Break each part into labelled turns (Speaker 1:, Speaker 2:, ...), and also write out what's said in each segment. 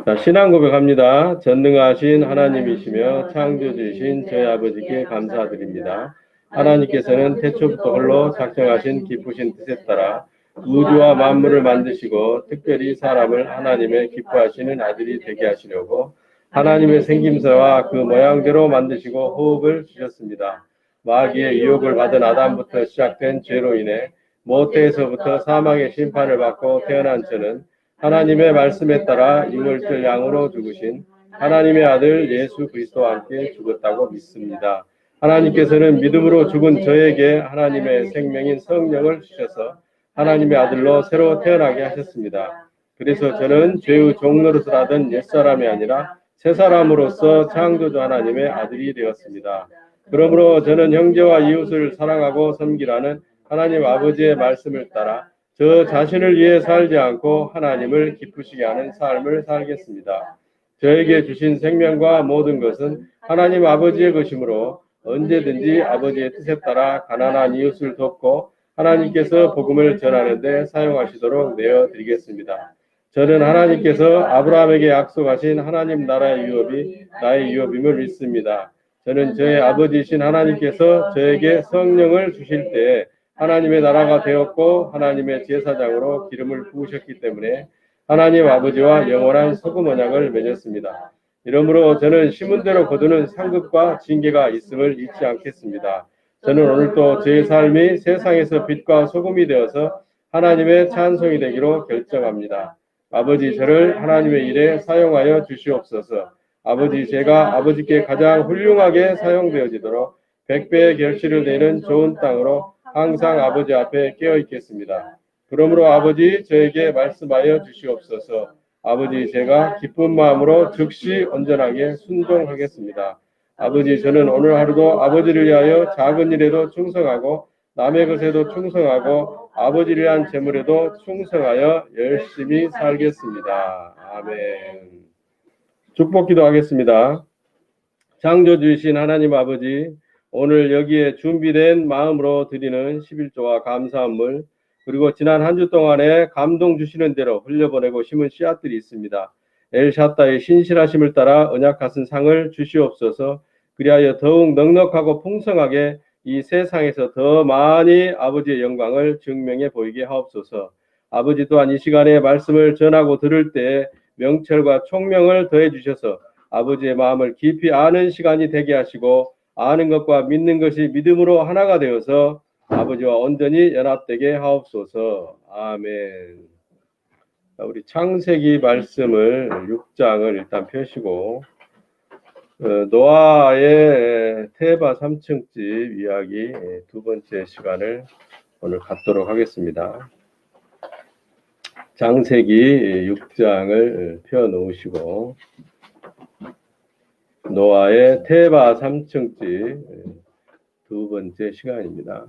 Speaker 1: 자, 신앙 고백합니다. 전능하신 하나님이시며 창조주이신 저희 아버지께 감사드립니다. 하나님께서는 태초부터 홀로 작정하신 기쁘신 뜻에 따라 우주와 만물을 만드시고 특별히 사람을 하나님의 기뻐하시는 아들이 되게 하시려고 하나님의 생김새와 그 모양대로 만드시고 호흡을 주셨습니다. 마귀의 유혹을 받은 아담부터 시작된 죄로 인해 모태에서부터 사망의 심판을 받고 태어난 저는 하나님의 말씀에 따라 유월절 양으로 죽으신 하나님의 아들 예수 그리스도와 함께 죽었다고 믿습니다. 하나님께서는 믿음으로 죽은 저에게 하나님의 생명인 성령을 주셔서 하나님의 아들로 새로 태어나게 하셨습니다. 그래서 저는 죄의 종노릇을 하던 옛사람이 아니라 새사람으로서 창조주 하나님의 아들이 되었습니다. 그러므로 저는 형제와 이웃을 사랑하고 섬기라는 하나님 아버지의 말씀을 따라 저 자신을 위해 살지 않고 하나님을 기쁘시게 하는 삶을 살겠습니다. 저에게 주신 생명과 모든 것은 하나님 아버지의 것이므로 언제든지 아버지의 뜻에 따라 가난한 이웃을 돕고 하나님께서 복음을 전하는 데 사용하시도록 내어드리겠습니다. 저는 하나님께서 아브라함에게 약속하신 하나님 나라의 유업이 나의 유업임을 믿습니다. 저는 저의 아버지이신 하나님께서 저에게 성령을 주실 때에 하나님의 나라가 되었고 하나님의 제사장으로 기름을 부으셨기 때문에 하나님 아버지와 영원한 소금 언약을 맺었습니다. 이러므로 저는 심은 대로 거두는 상급과 징계가 있음을 잊지 않겠습니다. 저는 오늘도 제 삶이 세상에서 빛과 소금이 되어서 하나님의 찬송이 되기로 결정합니다. 아버지, 저를 하나님의 일에 사용하여 주시옵소서. 아버지, 제가 아버지께 가장 훌륭하게 사용되어지도록 백배의 결실을 내는 좋은 땅으로 항상 아버지 앞에 깨어 있겠습니다. 그러므로 아버지, 저에게 말씀하여 주시옵소서. 아버지, 제가 기쁜 마음으로 즉시 온전하게 순종하겠습니다. 아버지, 저는 오늘 하루도 아버지를 위하여 작은 일에도 충성하고 남의 것에도 충성하고 아버지를 위한 재물에도 충성하여 열심히 살겠습니다. 아멘. 축복기도 하겠습니다. 창조주이신 하나님 아버지, 오늘 여기에 준비된 마음으로 드리는 11조와 감사함을 그리고 지난 한 주 동안에 감동 주시는 대로 흘려보내고 심은 씨앗들이 있습니다. 엘샤다의 신실하심을 따라 언약같은 상을 주시옵소서. 그리하여 더욱 넉넉하고 풍성하게 이 세상에서 더 많이 아버지의 영광을 증명해 보이게 하옵소서. 아버지 또한 이 시간에 말씀을 전하고 들을 때에 명철과 총명을 더해 주셔서 아버지의 마음을 깊이 아는 시간이 되게 하시고 아는 것과 믿는 것이 믿음으로 하나가 되어서 아버지와 온전히 연합되게 하옵소서. 아멘. 우리 창세기 말씀을 6장을 일단 펴시고 노아의 테바 3층집 이야기 두 번째 시간을 오늘 갖도록 하겠습니다. 창세기 6장을 펴놓으시고 노아의 테바 3층집 두 번째 시간입니다.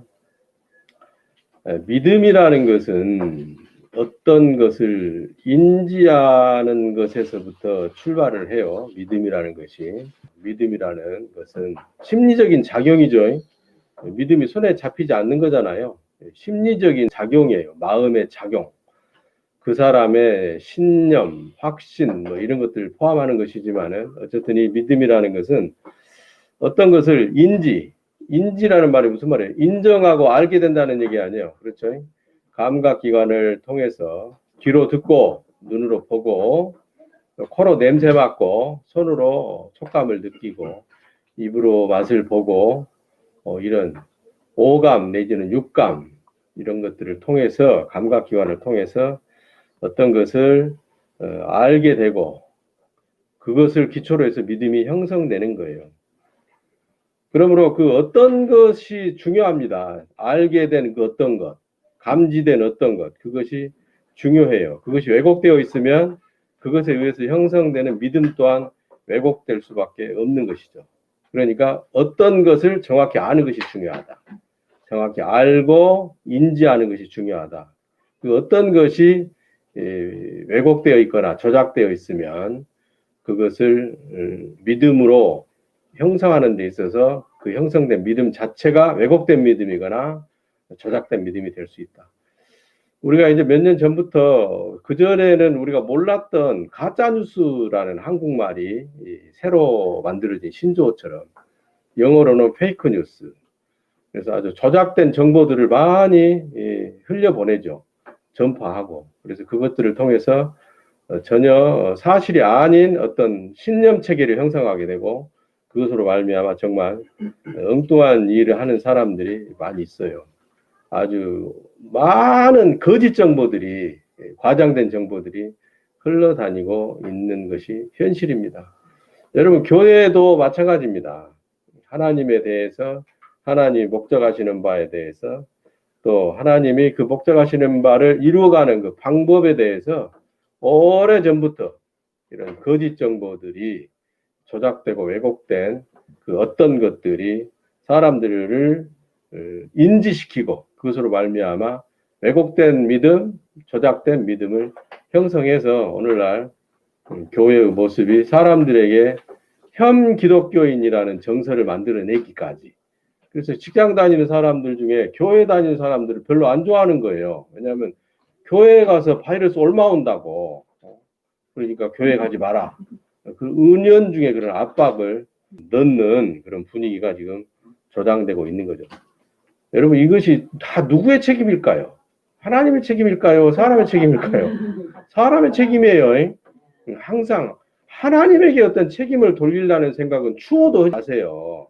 Speaker 1: 믿음이라는 것은 어떤 것을 인지하는 것에서부터 출발을 해요. 믿음이라는 것은 심리적인 작용이죠. 믿음이 손에 잡히지 않는 거잖아요. 심리적인 작용이에요. 마음의 작용. 그 사람의 신념, 확신 뭐 이런 것들을 포함하는 것이지만은 어쨌든 이 믿음이라는 것은 어떤 것을 인지라는 말이 무슨 말이에요? 인정하고 알게 된다는 얘기 아니에요. 그렇죠? 감각기관을 통해서 귀로 듣고 눈으로 보고 코로 냄새 맡고 손으로 촉감을 느끼고 입으로 맛을 보고 이런 오감 내지는 육감 이런 것들을 통해서 감각기관을 통해서 어떤 것을 알게 되고 그것을 기초로 해서 믿음이 형성되는 거예요. 그러므로 그 어떤 것이 중요합니다. 알게 된 그 어떤 것, 감지된 어떤 것, 그것이 중요해요. 그것이 왜곡되어 있으면 그것에 의해서 형성되는 믿음 또한 왜곡될 수밖에 없는 것이죠. 그러니까 어떤 것을 정확히 아는 것이 중요하다. 정확히 알고 인지하는 것이 중요하다. 그 어떤 것이 왜곡되어 있거나 조작되어 있으면 그것을 믿음으로 형성하는 데 있어서 그 형성된 믿음 자체가 왜곡된 믿음이거나 조작된 믿음이 될 수 있다. 우리가 이제 몇 년 전부터 그전에는 우리가 몰랐던 가짜뉴스라는 한국말이 새로 만들어진 신조어처럼 영어로는 페이크 뉴스. 그래서 아주 조작된 정보들을 많이 흘려보내죠. 전파하고. 그래서 그것들을 통해서 전혀 사실이 아닌 어떤 신념 체계를 형성하게 되고 그것으로 말미암아 정말 엉뚱한 일을 하는 사람들이 많이 있어요. 아주 많은 거짓 정보들이 과장된 정보들이 흘러다니고 있는 것이 현실입니다. 여러분 교회도 마찬가지입니다. 하나님에 대해서 하나님이 목적하시는 바에 대해서 또 하나님이 그 목적하시는 바를 이루어가는 그 방법에 대해서 오래전부터 이런 거짓 정보들이 조작되고 왜곡된 그 어떤 것들이 사람들을 인지시키고 그것으로 말미암아 왜곡된 믿음, 조작된 믿음을 형성해서 오늘날 교회의 모습이 사람들에게 현 기독교인이라는 정서를 만들어내기까지. 그래서 직장 다니는 사람들 중에 교회 다니는 사람들을 별로 안 좋아하는 거예요. 왜냐하면 교회 가서 바이러스 옮아온다고. 그러니까 교회 가지 마라. 그 은연중에 그런 압박을 넣는 그런 분위기가 지금 조장되고 있는 거죠. 여러분 이것이 다 누구의 책임일까요? 하나님의 책임일까요? 사람의 책임일까요? 사람의 책임이에요. 항상 하나님에게 어떤 책임을 돌리려는 생각은 추호도 하지 마세요.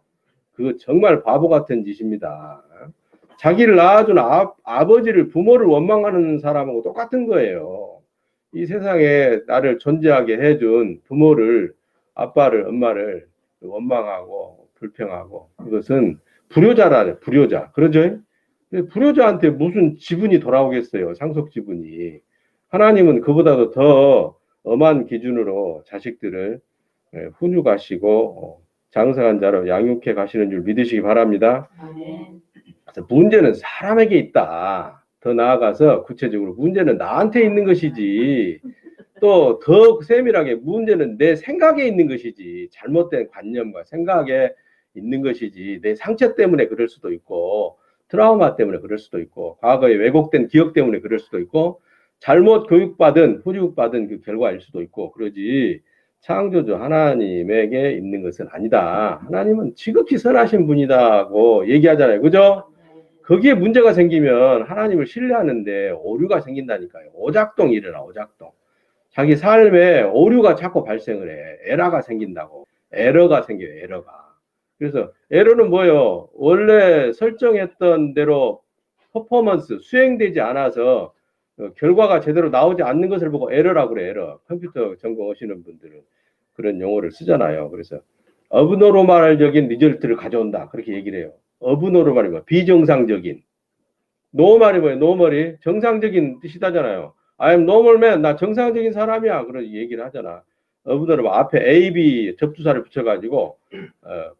Speaker 1: 그거 정말 바보 같은 짓입니다. 자기를 낳아준 아버지를 부모를 원망하는 사람하고 똑같은 거예요. 이 세상에 나를 존재하게 해준 부모를 아빠를 엄마를 원망하고 불평하고 그것은 불효자라네. 불효자. 그러죠? 불효자한테 무슨 지분이 돌아오겠어요. 상속 지분이. 하나님은 그보다도 더 엄한 기준으로 자식들을 훈육하시고 장성한 자로 양육해 가시는 줄 믿으시기 바랍니다. 그래서 문제는 사람에게 있다. 더 나아가서 구체적으로 문제는 나한테 있는 것이지 또 더 세밀하게 문제는 내 생각에 있는 것이지 잘못된 관념과 생각에 있는 것이지 내 상처 때문에 그럴 수도 있고 트라우마 때문에 그럴 수도 있고 과거에 왜곡된 기억 때문에 그럴 수도 있고 잘못 교육받은 훈육받은 그 결과일 수도 있고 그러지 창조주 하나님에게 있는 것은 아니다. 하나님은 지극히 선하신 분이다고 얘기하잖아요. 그죠? 거기에 문제가 생기면 하나님을 신뢰하는데 오류가 생긴다니까요. 오작동이 일어나, 오작동. 자기 삶에 오류가 자꾸 발생을 해. 에러가 생긴다고. 에러가 생겨요, 에러가. 그래서 에러는 뭐예요? 원래 설정했던 대로 퍼포먼스, 수행되지 않아서 결과가 제대로 나오지 않는 것을 보고 에러라고 그래, 에러. 컴퓨터 전공하시는 분들은 그런 용어를 쓰잖아요. 그래서 어브노르말적인 리절트를 가져온다. 그렇게 얘기를 해요. 어브노르말이 뭐야? 비정상적인. 노멀이 뭐예요? 노멀이 정상적인 뜻이다잖아요. I am normal man. 나 정상적인 사람이야. 그런 얘기를 하잖아. 어브노르말 앞에 A, B 접두사를 붙여가지고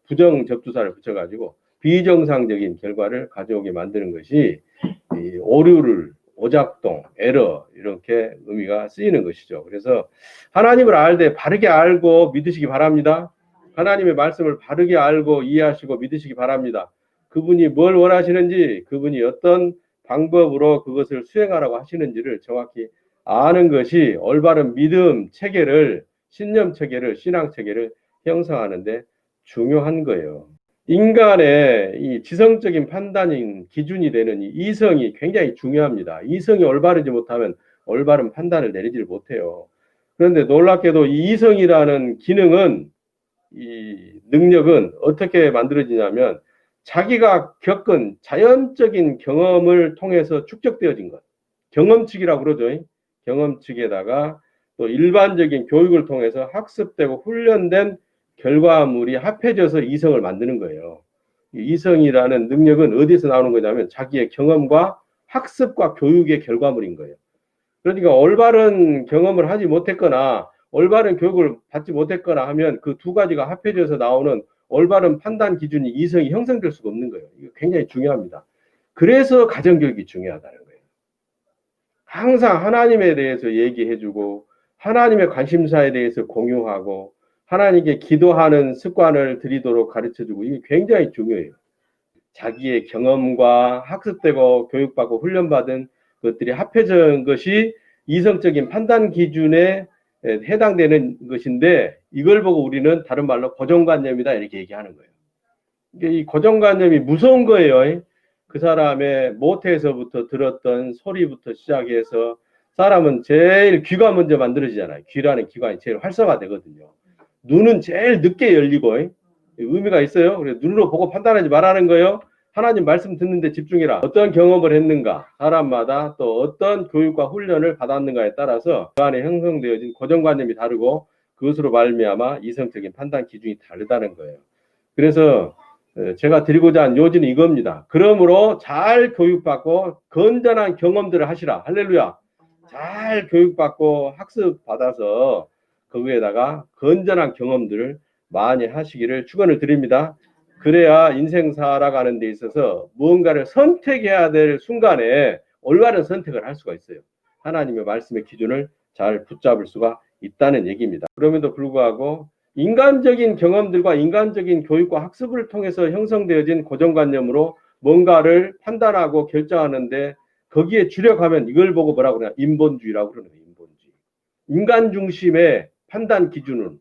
Speaker 1: 부정 접두사를 붙여가지고 비정상적인 결과를 가져오게 만드는 것이 이 오류를 오작동, 에러 이렇게 의미가 쓰이는 것이죠. 그래서 하나님을 알되 바르게 알고 믿으시기 바랍니다. 하나님의 말씀을 바르게 알고 이해하시고 믿으시기 바랍니다. 그분이 뭘 원하시는지 그분이 어떤 방법으로 그것을 수행하라고 하시는지를 정확히 아는 것이 올바른 믿음 체계를 신념 체계를 신앙 체계를 형성하는데 중요한 거예요. 인간의 이 지성적인 판단인 기준이 되는 이 이성이 굉장히 중요합니다. 이성이 올바르지 못하면 올바른 판단을 내리질 못해요. 그런데 놀랍게도 이 이성이라는 기능은 이 능력은 어떻게 만들어지냐면 자기가 겪은 자연적인 경험을 통해서 축적되어진 것. 경험칙이라고 그러죠. 경험칙에다가 또 일반적인 교육을 통해서 학습되고 훈련된 결과물이 합해져서 이성을 만드는 거예요. 이성이라는 능력은 어디서 나오는 거냐면 자기의 경험과 학습과 교육의 결과물인 거예요. 그러니까 올바른 경험을 하지 못했거나 올바른 교육을 받지 못했거나 하면 그 두 가지가 합해져서 나오는 올바른 판단 기준이 이성이 형성될 수가 없는 거예요. 이거 굉장히 중요합니다. 그래서 가정교육이 중요하다는 거예요. 항상 하나님에 대해서 얘기해주고 하나님의 관심사에 대해서 공유하고 하나님께 기도하는 습관을 들이도록 가르쳐주고 이게 굉장히 중요해요. 자기의 경험과 학습되고 교육받고 훈련받은 것들이 합해진 것이 이성적인 판단 기준에 해당되는 것인데, 이걸 보고 우리는 다른 말로 고정관념이다 이렇게 얘기하는 거예요. 이 고정관념이 무서운 거예요. 그 사람의 모태에서부터 들었던 소리부터 시작해서, 사람은 제일 귀가 먼저 만들어지잖아요. 귀라는 기관이 제일 활성화되거든요. 눈은 제일 늦게 열리고 의미가 있어요. 그래서 눈으로 보고 판단하지 말라는 거예요. 하나님 말씀 듣는데 집중해라. 어떤 경험을 했는가, 사람마다 또 어떤 교육과 훈련을 받았는가에 따라서 그 안에 형성되어진 고정관념이 다르고, 그것으로 말미암아 이성적인 판단 기준이 다르다는 거예요. 그래서 제가 드리고자 한 요지는 이겁니다. 그러므로 잘 교육받고 건전한 경험들을 하시라. 할렐루야. 잘 교육받고 학습받아서 거기에다가 건전한 경험들을 많이 하시기를 축원을 드립니다. 그래야 인생 살아가는 데 있어서 무언가를 선택해야 될 순간에 올바른 선택을 할 수가 있어요. 하나님의 말씀의 기준을 잘 붙잡을 수가 있다는 얘기입니다. 그럼에도 불구하고 인간적인 경험들과 인간적인 교육과 학습을 통해서 형성되어진 고정관념으로 뭔가를 판단하고 결정하는데, 거기에 주력하면 이걸 보고 뭐라고 그러냐, 인본주의라고 그러는 거예요. 인본주의. 인간 중심의 판단 기준이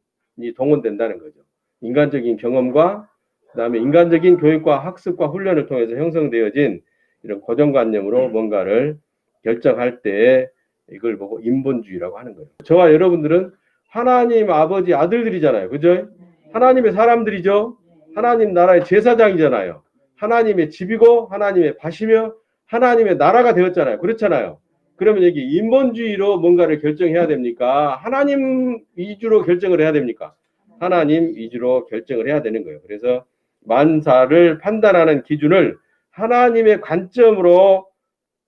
Speaker 1: 동원된다는 거죠. 인간적인 경험과 그다음에 인간적인 교육과 학습과 훈련을 통해서 형성되어진 이런 고정관념으로 뭔가를 결정할 때 이걸 보고 인본주의라고 하는 거예요. 저와 여러분들은 하나님 아버지 아들들이잖아요. 그죠? 하나님의 사람들이죠. 하나님 나라의 제사장이잖아요. 하나님의 집이고 하나님의 밭이며 하나님의 나라가 되었잖아요. 그렇잖아요. 그러면 여기 인본주의로 뭔가를 결정해야 됩니까? 하나님 위주로 결정을 해야 됩니까? 하나님 위주로 결정을 해야 되는 거예요. 그래서 만사를 판단하는 기준을 하나님의 관점으로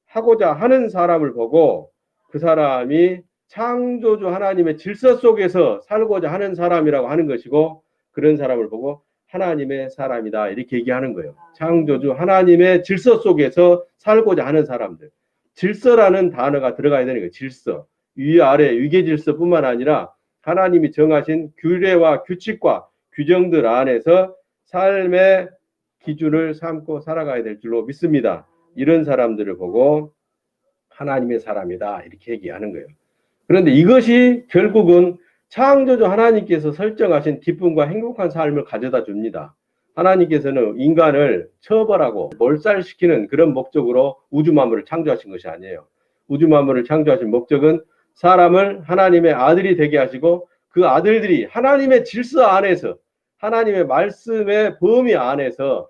Speaker 1: 하고자 하는 사람을 보고, 그 사람이 창조주 하나님의 질서 속에서 살고자 하는 사람이라고 하는 것이고, 그런 사람을 보고 하나님의 사람이다 이렇게 얘기하는 거예요. 창조주 하나님의 질서 속에서 살고자 하는 사람들. 질서라는 단어가 들어가야 되는 거예요. 질서. 위아래 위계 질서뿐만 아니라 하나님이 정하신 규례와 규칙과 규정들 안에서 삶의 기준을 삼고 살아가야 될 줄로 믿습니다. 이런 사람들을 보고 하나님의 사람이다 이렇게 얘기하는 거예요. 그런데 이것이 결국은 창조주 하나님께서 설정하신 기쁨과 행복한 삶을 가져다 줍니다. 하나님께서는 인간을 처벌하고 몰살시키는 그런 목적으로 우주 만물을 창조하신 것이 아니에요. 우주 만물을 창조하신 목적은 사람을 하나님의 아들이 되게 하시고, 그 아들들이 하나님의 질서 안에서 하나님의 말씀의 범위 안에서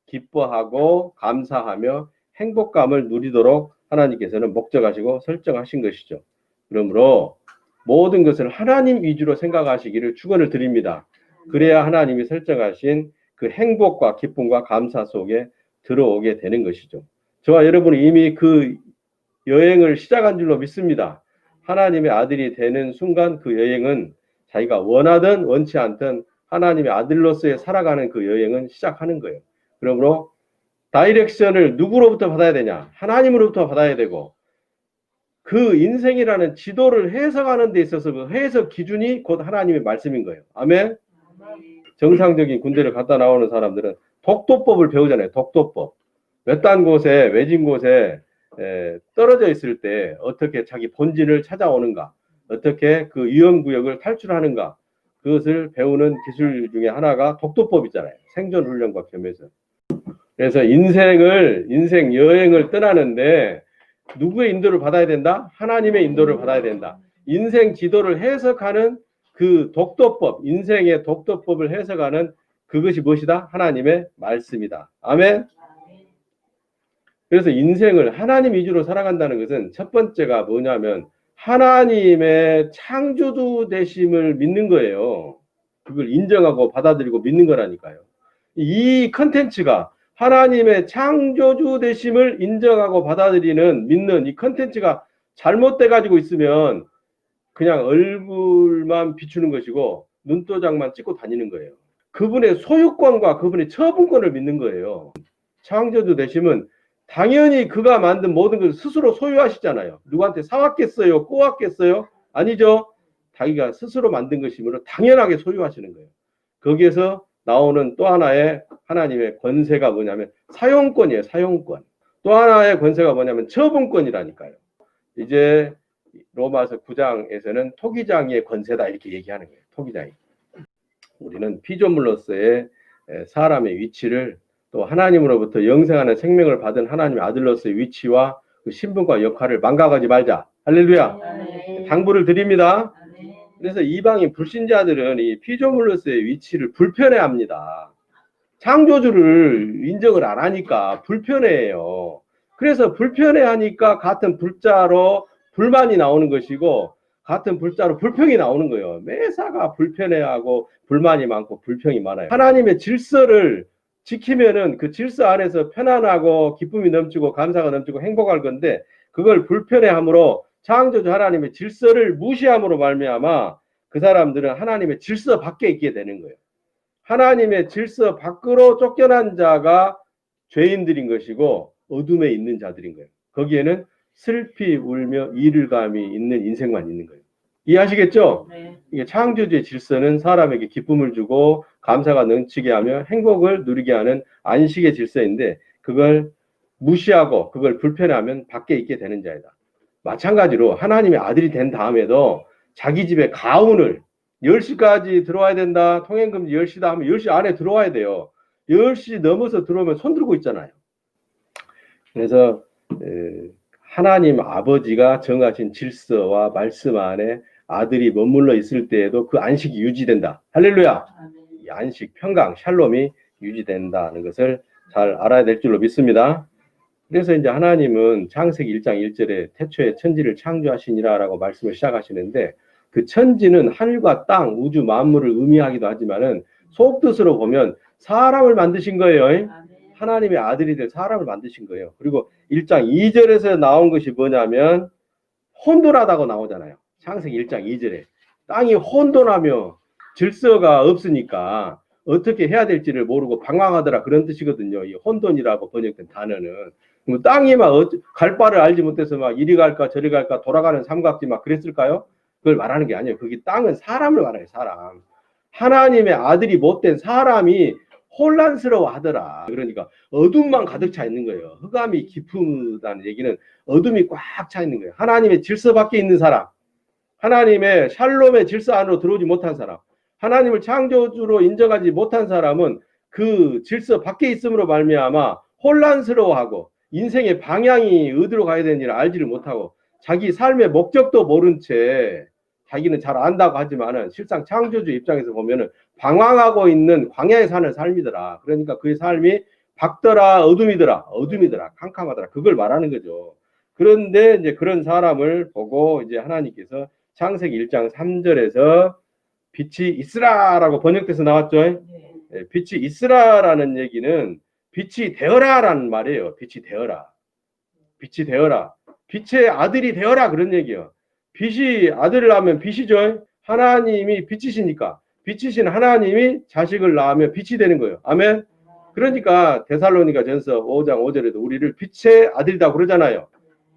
Speaker 1: 기뻐하고 감사하며 행복감을 누리도록 하나님께서는 목적하시고 설정하신 것이죠. 그러므로 모든 것을 하나님 위주로 생각하시기를 축원을 드립니다. 그래야 하나님이 설정하신 그 행복과 기쁨과 감사 속에 들어오게 되는 것이죠. 저와 여러분은 이미 그 여행을 시작한 줄로 믿습니다. 하나님의 아들이 되는 순간 그 여행은 자기가 원하든 원치 않든 하나님의 아들로서의 살아가는 그 여행은 시작하는 거예요. 그러므로 다이렉션을 누구로부터 받아야 되냐? 하나님으로부터 받아야 되고, 그 인생이라는 지도를 해석하는 데 있어서 그 해석 기준이 곧 하나님의 말씀인 거예요. 아멘? 정상적인 군대를 갔다 나오는 사람들은 독도법을 배우잖아요. 독도법. 외딴 곳에, 외진 곳에 떨어져 있을 때 어떻게 자기 본진을 찾아오는가, 어떻게 그 위험구역을 탈출하는가, 그것을 배우는 기술 중에 하나가 독도법이잖아요. 생존훈련과 겸해서. 그래서 인생 여행을 떠나는데 누구의 인도를 받아야 된다? 하나님의 인도를 받아야 된다. 인생 지도를 해석하는 그 독도법, 인생의 독도법을 해석하는 그것이 무엇이다? 하나님의 말씀이다. 아멘. 그래서 인생을 하나님 위주로 살아간다는 것은 첫 번째가 뭐냐면 하나님의 창조주 되심을 믿는 거예요. 그걸 인정하고 받아들이고 믿는 거라니까요. 이 컨텐츠가 하나님의 창조주 되심을 인정하고 받아들이는, 믿는 이 컨텐츠가 잘못돼 가지고 있으면 그냥 얼굴만 비추는 것이고 눈도장만 찍고 다니는 거예요. 그분의 소유권과 그분의 처분권을 믿는 거예요. 창조주 되심은 당연히 그가 만든 모든 것을 스스로 소유하시잖아요. 누구한테 사왔겠어요? 꼬았겠어요? 아니죠. 자기가 스스로 만든 것이므로 당연하게 소유하시는 거예요. 거기에서 나오는 또 하나의 하나님의 권세가 뭐냐면 사용권이에요. 사용권. 또 하나의 권세가 뭐냐면 처분권이라니까요. 이제 로마서 9장에서는 토기장의 권세다 이렇게 얘기하는 거예요. 토기장이. 우리는 피조물로서의 사람의 위치를 또 하나님으로부터 영생하는 생명을 받은 하나님의 아들로서의 위치와 그 신분과 역할을 망각하지 말자. 할렐루야. 당부를 드립니다. 그래서 이방인 불신자들은 이 피조물로서의 위치를 불편해합니다. 창조주를 인정을 안 하니까 불편해해요. 그래서 불편해하니까 같은 불자로 불만이 나오는 것이고 같은 불자로 불평이 나오는 거예요. 매사가 불편해하고 불만이 많고 불평이 많아요. 하나님의 질서를 지키면은 그 질서 안에서 편안하고 기쁨이 넘치고 감사가 넘치고 행복할 건데 그걸 불편해함으로 창조주 하나님의 질서를 무시함으로 말미암아 그 사람들은 하나님의 질서 밖에 있게 되는 거예요. 하나님의 질서 밖으로 쫓겨난 자가 죄인들인 것이고 어둠에 있는 자들인 거예요. 거기에는 슬피 울며 이를감이 있는 인생만 있는 거예요. 이해하시겠죠? 네. 이게 창조주의 질서는 사람에게 기쁨을 주고 감사가 넘치게 하며 행복을 누리게 하는 안식의 질서인데 그걸 무시하고 그걸 불편해하면 밖에 있게 되는 자이다. 마찬가지로 하나님의 아들이 된 다음에도 자기 집에 가훈을 10시까지 들어와야 된다. 통행금지 10시다 하면 10시 안에 들어와야 돼요. 10시 넘어서 들어오면 손 들고 있잖아요. 그래서 하나님 아버지가 정하신 질서와 말씀 안에 아들이 머물러 있을 때에도 그 안식이 유지된다. 할렐루야. 이 안식, 평강, 샬롬이 유지된다는 것을 잘 알아야 될 줄로 믿습니다. 그래서 이제 하나님은 창세기 1장 1절에 태초에 천지를 창조하시니라라고 말씀을 시작하시는데 그 천지는 하늘과 땅, 우주 만물을 의미하기도 하지만은 속뜻으로 보면 사람을 만드신 거예요. 하나님의 아들이 될 사람을 만드신 거예요. 그리고 1장 2절에서 나온 것이 뭐냐면 혼돈하다고 나오잖아요. 창세기 1장 2절에 땅이 혼돈하며 질서가 없으니까 어떻게 해야 될지를 모르고 방황하더라 그런 뜻이거든요. 이 혼돈이라고 번역된 단어는 뭐 땅이 막 갈 바를 알지 못해서 막 이리 갈까 저리 갈까 돌아가는 삼각지 막 그랬을까요? 그걸 말하는 게 아니에요. 거기 땅은 사람을 말해요. 사람. 하나님의 아들이 못된 사람이 혼란스러워 하더라. 그러니까 어둠만 가득 차 있는 거예요. 흑암이 깊다는 얘기는 어둠이 꽉 차 있는 거예요. 하나님의 질서 밖에 있는 사람, 하나님의 샬롬의 질서 안으로 들어오지 못한 사람, 하나님을 창조주로 인정하지 못한 사람은 그 질서 밖에 있음으로 말미암아 혼란스러워하고 인생의 방향이 어디로 가야 되는지를 알지를 못하고 자기 삶의 목적도 모른 채 자기는 잘 안다고 하지만은 실상 창조주 입장에서 보면은 방황하고 있는 광야에 사는 삶이더라. 그러니까 그의 삶이 밝더라, 어둠이더라, 캄캄하더라. 그걸 말하는 거죠. 그런데 이제 그런 사람을 보고 이제 하나님께서 창세기 1장 3절에서 빛이 있으라라고 번역돼서 나왔죠. 네, 빛이 있으라라는 얘기는 빛이 되어라라는 말이에요. 빛이 되어라. 빛이 되어라. 빛의 아들이 되어라 그런 얘기예요. 빛이 아들을 낳으면 빛이죠. 하나님이 빛이시니까 빛이신 하나님이 자식을 낳으면 빛이 되는 거예요. 아멘. 그러니까 데살로니가 전서 5장 5절에도 우리를 빛의 아들이다 그러잖아요.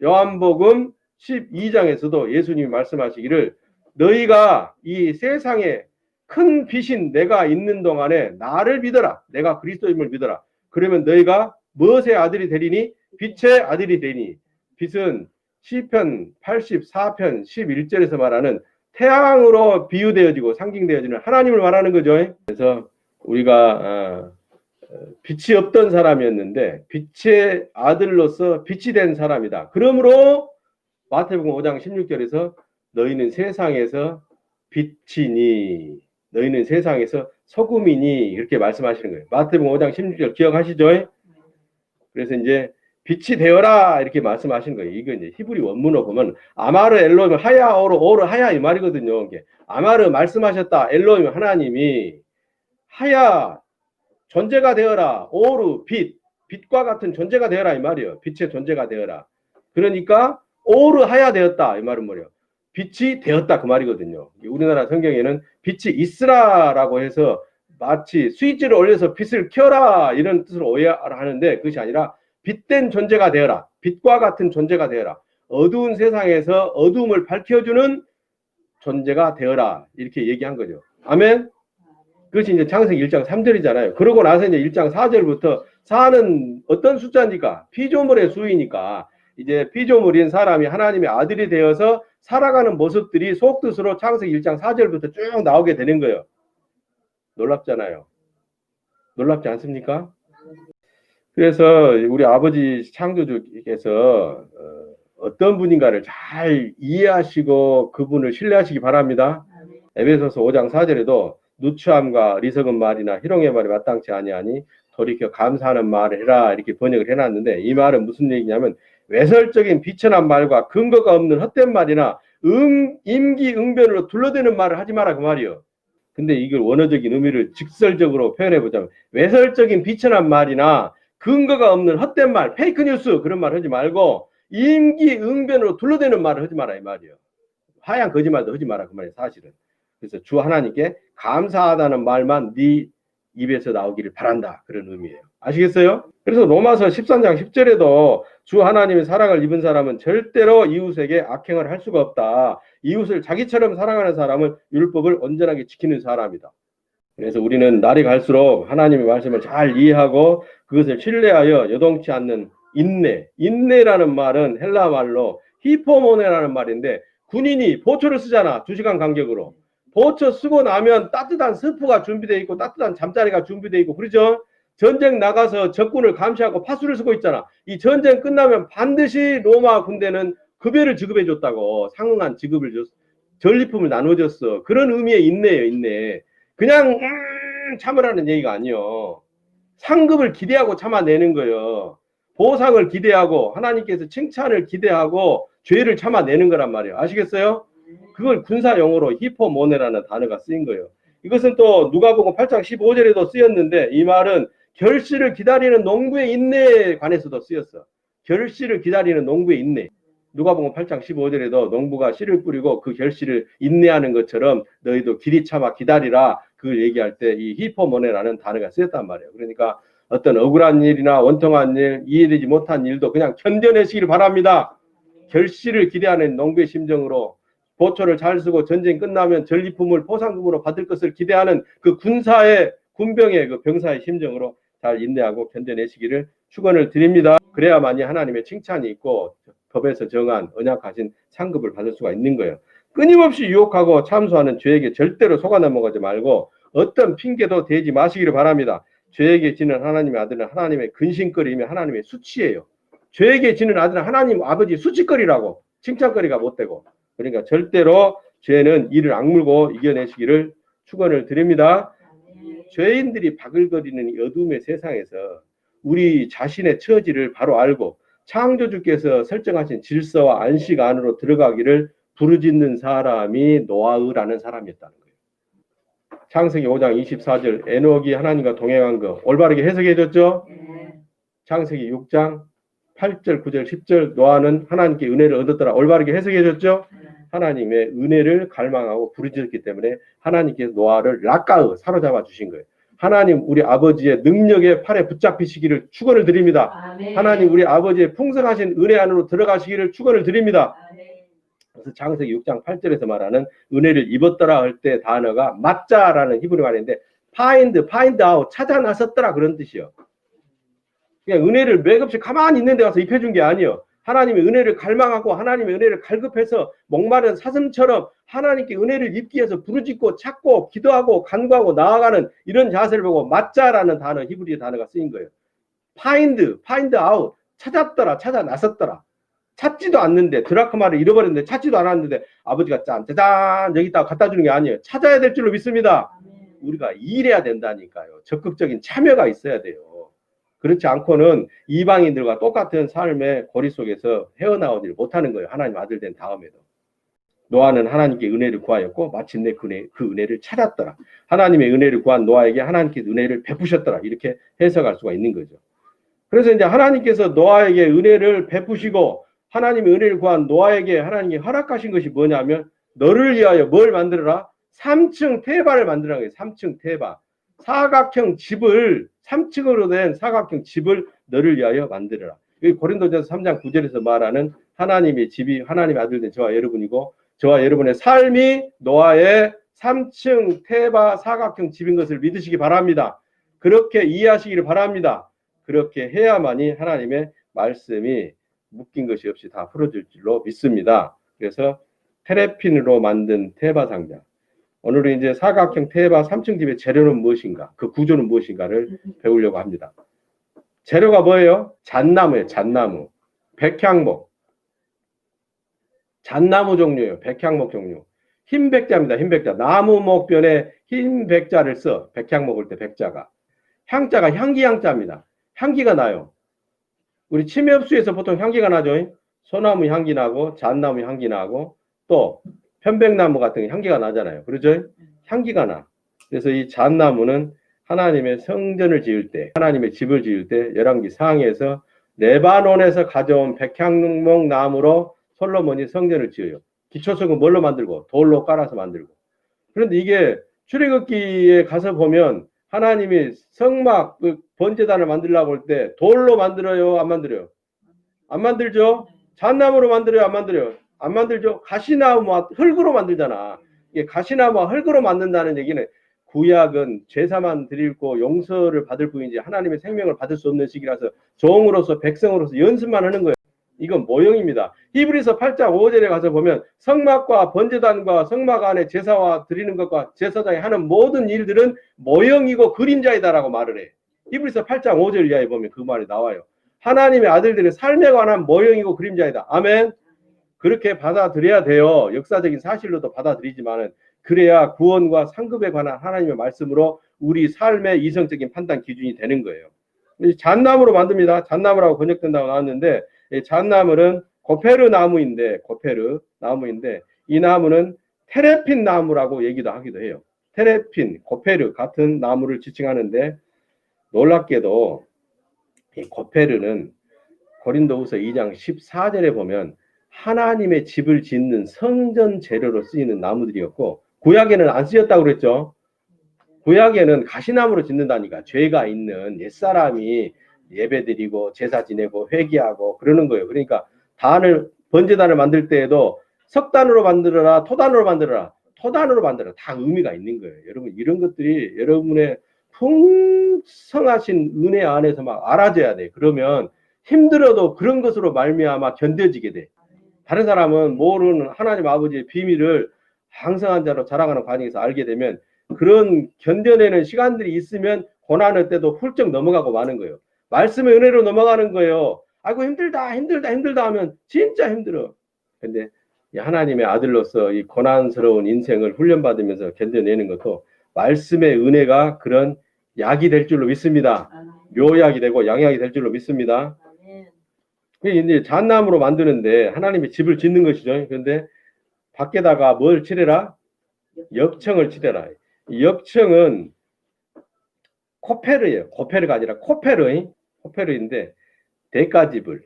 Speaker 1: 요한복음 12장에서도 예수님이 말씀하시기를 너희가 이 세상에 큰 빛인 내가 있는 동안에 나를 믿어라. 내가 그리스도임을 믿어라. 그러면 너희가 무엇의 아들이 되리니? 빛의 아들이 되니. 빛은 시편 84편 11절에서 말하는 태양으로 비유되어지고 상징되어지는 하나님을 말하는 거죠. 그래서 우리가 빛이 없던 사람이었는데 빛의 아들로서 빛이 된 사람이다. 그러므로 마태복음 5장 16절에서 너희는 세상에서 빛이니 너희는 세상에서 소금이니 이렇게 말씀하시는 거예요. 마태복음 5장 16절 기억하시죠? 그래서 이제 빛이 되어라 이렇게 말씀하시는 거예요. 이거 이제 히브리 원문으로 보면 아마르 엘로임 하야 오르 하야 이 말이거든요. 이게 아마르 말씀하셨다. 엘로임 하나님이 하야 존재가 되어라. 오르 빛과 같은 존재가 되어라 이 말이에요. 빛의 존재가 되어라. 그러니까 오르 하야 되었다 이 말은 뭐예요? 빛이 되었다 그 말이거든요. 우리나라 성경에는 빛이 있으라라고 해서 마치 스위치를 올려서 빛을 켜라 이런 뜻으로 오해하는데 그것이 아니라 빛된 존재가 되어라. 빛과 같은 존재가 되어라. 어두운 세상에서 어두움을 밝혀주는 존재가 되어라. 이렇게 얘기한 거죠. 아멘. 그것이 이제 창세기 1장 3절이잖아요. 그러고 나서 이제 1장 4절부터 4는 어떤 숫자입니까? 피조물의 수이니까 이제 피조물인 사람이 하나님의 아들이 되어서 살아가는 모습들이 속뜻으로 창세기 1장 4절부터 쭉 나오게 되는 거예요. 놀랍잖아요. 놀랍지 않습니까? 그래서 우리 아버지 창조주께서 어떤 분인가를 잘 이해하시고 그분을 신뢰하시기 바랍니다. 에베소서 5장 4절에도 누추함과 리석은 말이나 희롱의 말이 마땅치 아니하니 돌이켜 감사하는 말을 해라 이렇게 번역을 해놨는데 이 말은 무슨 얘기냐면 외설적인 비천한 말과 근거가 없는 헛된 말이나 임기응변으로 둘러대는 말을 하지 마라 그 말이요. 근데 이걸 원어적인 의미를 직설적으로 표현해보자면 외설적인 비천한 말이나 근거가 없는 헛된 말, 페이크 뉴스 그런 말 하지 말고 임기응변으로 둘러대는 말을 하지 마라 이 말이요. 하얀 거짓말도 하지 마라 그 말이에요 사실은. 그래서 주 하나님께 감사하다는 말만 네 입에서 나오기를 바란다 그런 의미예요. 아시겠어요? 그래서 로마서 13장 10절에도 주 하나님의 사랑을 입은 사람은 절대로 이웃에게 악행을 할 수가 없다. 이웃을 자기처럼 사랑하는 사람은 율법을 온전하게 지키는 사람이다. 그래서 우리는 날이 갈수록 하나님의 말씀을 잘 이해하고 그것을 신뢰하여 여동치 않는 인내. 인내라는 말은 헬라 말로 히포모네라는 말인데 군인이 보초를 쓰잖아. 2시간 간격으로. 보초 쓰고 나면 따뜻한 스프가 준비되어 있고 따뜻한 잠자리가 준비되어 있고 그러죠. 전쟁 나가서 적군을 감시하고 파수를 쓰고 있잖아. 이 전쟁 끝나면 반드시 로마 군대는 급여를 지급해 줬다고. 상응한 지급을 줬어. 전리품을 나눠줬어. 그런 의미의 인내예요. 인내. 그냥 참으라는 얘기가 아니요. 상급을 기대하고 참아내는 거예요. 보상을 기대하고 하나님께서 칭찬을 기대하고 죄를 참아내는 거란 말이에요. 아시겠어요? 그걸 군사 용어로 히포모네라는 단어가 쓰인 거예요. 이것은 또 누가복음 8장 15절에도 쓰였는데 이 말은 결실을 기다리는 농부의 인내에 관해서도 쓰였어. 결실을 기다리는 농부의 인내. 누가복음 8장 15절에도 농부가 씨를 뿌리고 그 결실을 인내하는 것처럼 너희도 길이 참아 기다리라 그걸 얘기할 때 이 히포모네라는 단어가 쓰였단 말이에요. 그러니까 어떤 억울한 일이나 원통한 일, 이해되지 못한 일도 그냥 견뎌내시길 바랍니다. 결실을 기대하는 농부의 심정으로 보초를 잘 쓰고 전쟁 끝나면 전리품을 포상금으로 받을 것을 기대하는 그 군사의 군병의 그 병사의 심정으로 잘 인내하고 견뎌내시기를 축원을 드립니다. 그래야만이 하나님의 칭찬이 있고 법에서 정한 언약하신 상급을 받을 수가 있는 거예요. 끊임없이 유혹하고 참소하는 죄에게 절대로 속아 넘어가지 말고 어떤 핑계도 대지 마시기를 바랍니다. 죄에게 지는 하나님의 아들은 하나님의 근심거리이며 하나님의 수치예요. 죄에게 지는 아들은 하나님 아버지 수치거리라고 칭찬거리가 못 되고 그러니까 절대로 죄는 이를 악물고 이겨내시기를 축원을 드립니다. 죄인들이 바글거리는 이 어둠의 세상에서 우리 자신의 처지를 바로 알고 창조주께서 설정하신 질서와 안식 안으로 들어가기를 부르짖는 사람이 노아흐라는 사람이었다는 거예요. 창세기 5장 24절 에녹이 하나님과 동행한 거 올바르게 해석해 줬죠. 창세기 6장 8절 9절 10절 노아는 하나님께 은혜를 얻었더라 올바르게 해석해 줬죠. 하나님의 은혜를 갈망하고 부르짖었기 때문에 하나님께서 노아를 락가으 사로잡아 주신 거예요. 하나님 우리 아버지의 능력의 팔에 붙잡히시기를 축원을 드립니다. 아멘. 하나님 우리 아버지의 풍성하신 은혜 안으로 들어가시기를 축원을 드립니다. 아멘. 그래서 창세기 6장 8절에서 말하는 은혜를 입었더라 할 때 단어가 맞자라는 히브리 말인데 find out 찾아 나섰더라 그런 뜻이요. 그냥 은혜를 맥없이 가만히 있는 데 가서 입혀준 게 아니에요. 하나님의 은혜를 갈망하고 하나님의 은혜를 갈급해서 목마른 사슴처럼 하나님께 은혜를 입기 위해서 부르짖고 찾고 기도하고 간구하고 나아가는 이런 자세를 보고 맞자라는 단어 히브리 단어가 쓰인 거예요. find out 찾았더라 찾아 나섰더라. 찾지도 않는데 드라크마를 잃어버렸는데 찾지도 않았는데 아버지가 짜잔 여기 있다가 갖다 주는 게 아니에요. 찾아야 될 줄로 믿습니다. 우리가 일해야 된다니까요. 적극적인 참여가 있어야 돼요. 그렇지 않고는 이방인들과 똑같은 삶의 고리 속에서 헤어나오지를 못하는 거예요. 하나님 아들 된 다음에도. 노아는 하나님께 은혜를 구하였고 마침내 그 은혜를 찾았더라. 하나님의 은혜를 구한 노아에게 하나님께 은혜를 베푸셨더라. 이렇게 해석할 수가 있는 거죠. 그래서 이제 하나님께서 노아에게 은혜를 베푸시고 하나님의 은혜를 구한 노아에게 하나님이 허락하신 것이 뭐냐면 너를 위하여 뭘 만들어라? 3층 태바를 만들라는 거예요. 3층 태바. 사각형 집을 3층으로 된 사각형 집을 너를 위하여 만들어라. 여기 고린도전서 3장 9절에서 말하는 하나님의 집이 하나님의 아들 된 저와 여러분이고 저와 여러분의 삶이 노아의 3층 태바 사각형 집인 것을 믿으시기 바랍니다. 그렇게 이해하시기를 바랍니다. 그렇게 해야만이 하나님의 말씀이 묶인 것이 없이 다 풀어질 줄로 믿습니다. 그래서 테레핀으로 만든 태바 상자. 오늘은 이제 사각형 태바 3층 집의 재료는 무엇인가, 그 구조는 무엇인가를 배우려고 합니다. 재료가 뭐예요? 잣나무예요. 잣나무. 백향목. 잣나무 종류예요. 백향목 종류. 흰 백자입니다. 흰 백자. 나무 목변에 흰 백자를 써. 백향 먹을 때 백자가. 향자가 향기 향자입니다. 향기가 나요. 우리 침엽수에서 보통 향기가 나죠. 소나무 향기 나고 잣나무 향기 나고 또 편백나무 같은 향기가 나잖아요. 그렇죠? 향기가 나. 그래서 이 잣나무는 하나님의 성전을 지을 때, 하나님의 집을 지을 때 열왕기 상에서 레바논에서 가져온 백향목 나무로 솔로몬이 성전을 지어요. 기초석은 뭘로 만들고? 돌로 깔아서 만들고. 그런데 이게 출애굽기에 가서 보면 하나님이 성막 그 번제단을 만들려고 할 때 돌로 만들어요? 안 만들어요? 안 만들죠? 잣나무로 만들어요? 안 만들어요? 안 만들죠? 가시나무와 흙으로 만들잖아. 이게 가시나무와 흙으로 만든다는 얘기는 구약은 제사만 드리고 용서를 받을 뿐이지 하나님의 생명을 받을 수 없는 시기라서 종으로서 백성으로서 연습만 하는 거예요. 이건 모형입니다. 히브리서 8장 5절에 가서 보면 성막과 번제단과 성막 안에 제사와 드리는 것과 제사장이 하는 모든 일들은 모형이고 그림자이다라고 말을 해. 히브리서 8장 5절 이하에 보면 그 말이 나와요. 하나님의 아들들의 삶에 관한 모형이고 그림자이다. 아멘. 그렇게 받아들여야 돼요. 역사적인 사실로도 받아들이지만은 그래야 구원과 상급에 관한 하나님의 말씀으로 우리 삶의 이성적인 판단 기준이 되는 거예요. 잣나무로 만듭니다. 잣나무라고 번역된다고 나왔는데 잣나무는 고페르 나무인데 이 나무는 테레핀 나무라고 얘기도 하기도 해요. 테레핀, 고페르 같은 나무를 지칭하는데 놀랍게도 이 고페르는 고린도후서 2장 14절에 보면 하나님의 집을 짓는 성전 재료로 쓰이는 나무들이었고 구약에는 안 쓰였다고 그랬죠. 구약에는 가시나무로 짓는다니까. 죄가 있는 옛사람이 예배드리고 제사 지내고 회개하고 그러는 거예요. 그러니까 번제단을 만들 때에도 석단으로 만들어라, 토단으로 만들어라, 다 의미가 있는 거예요. 여러분 이런 것들이 여러분의 풍성하신 은혜 안에서 막 알아져야 돼. 그러면 힘들어도 그런 것으로 말미암아 견뎌지게 돼. 다른 사람은 모르는 하나님 아버지의 비밀을 항상한 자로 자라가는 과정에서 알게 되면 그런 견뎌내는 시간들이 있으면 고난의 때도 훌쩍 넘어가고 마는 거예요. 말씀의 은혜로 넘어가는 거예요. 아이고 힘들다 하면 진짜 힘들어. 근데 하나님의 아들로서 이 고난스러운 인생을 훈련받으면서 견뎌내는 것도 말씀의 은혜가 그런 약이 될 줄로 믿습니다. 묘약이 되고 양약이 될 줄로 믿습니다. 이제 잣나무로 만드는데 하나님의 집을 짓는 것이죠. 그런데 밖에다가 뭘 칠해라? 역청을 칠해라. 역청은 코페르예요. 고페르가 아니라 코페르인데 대가집을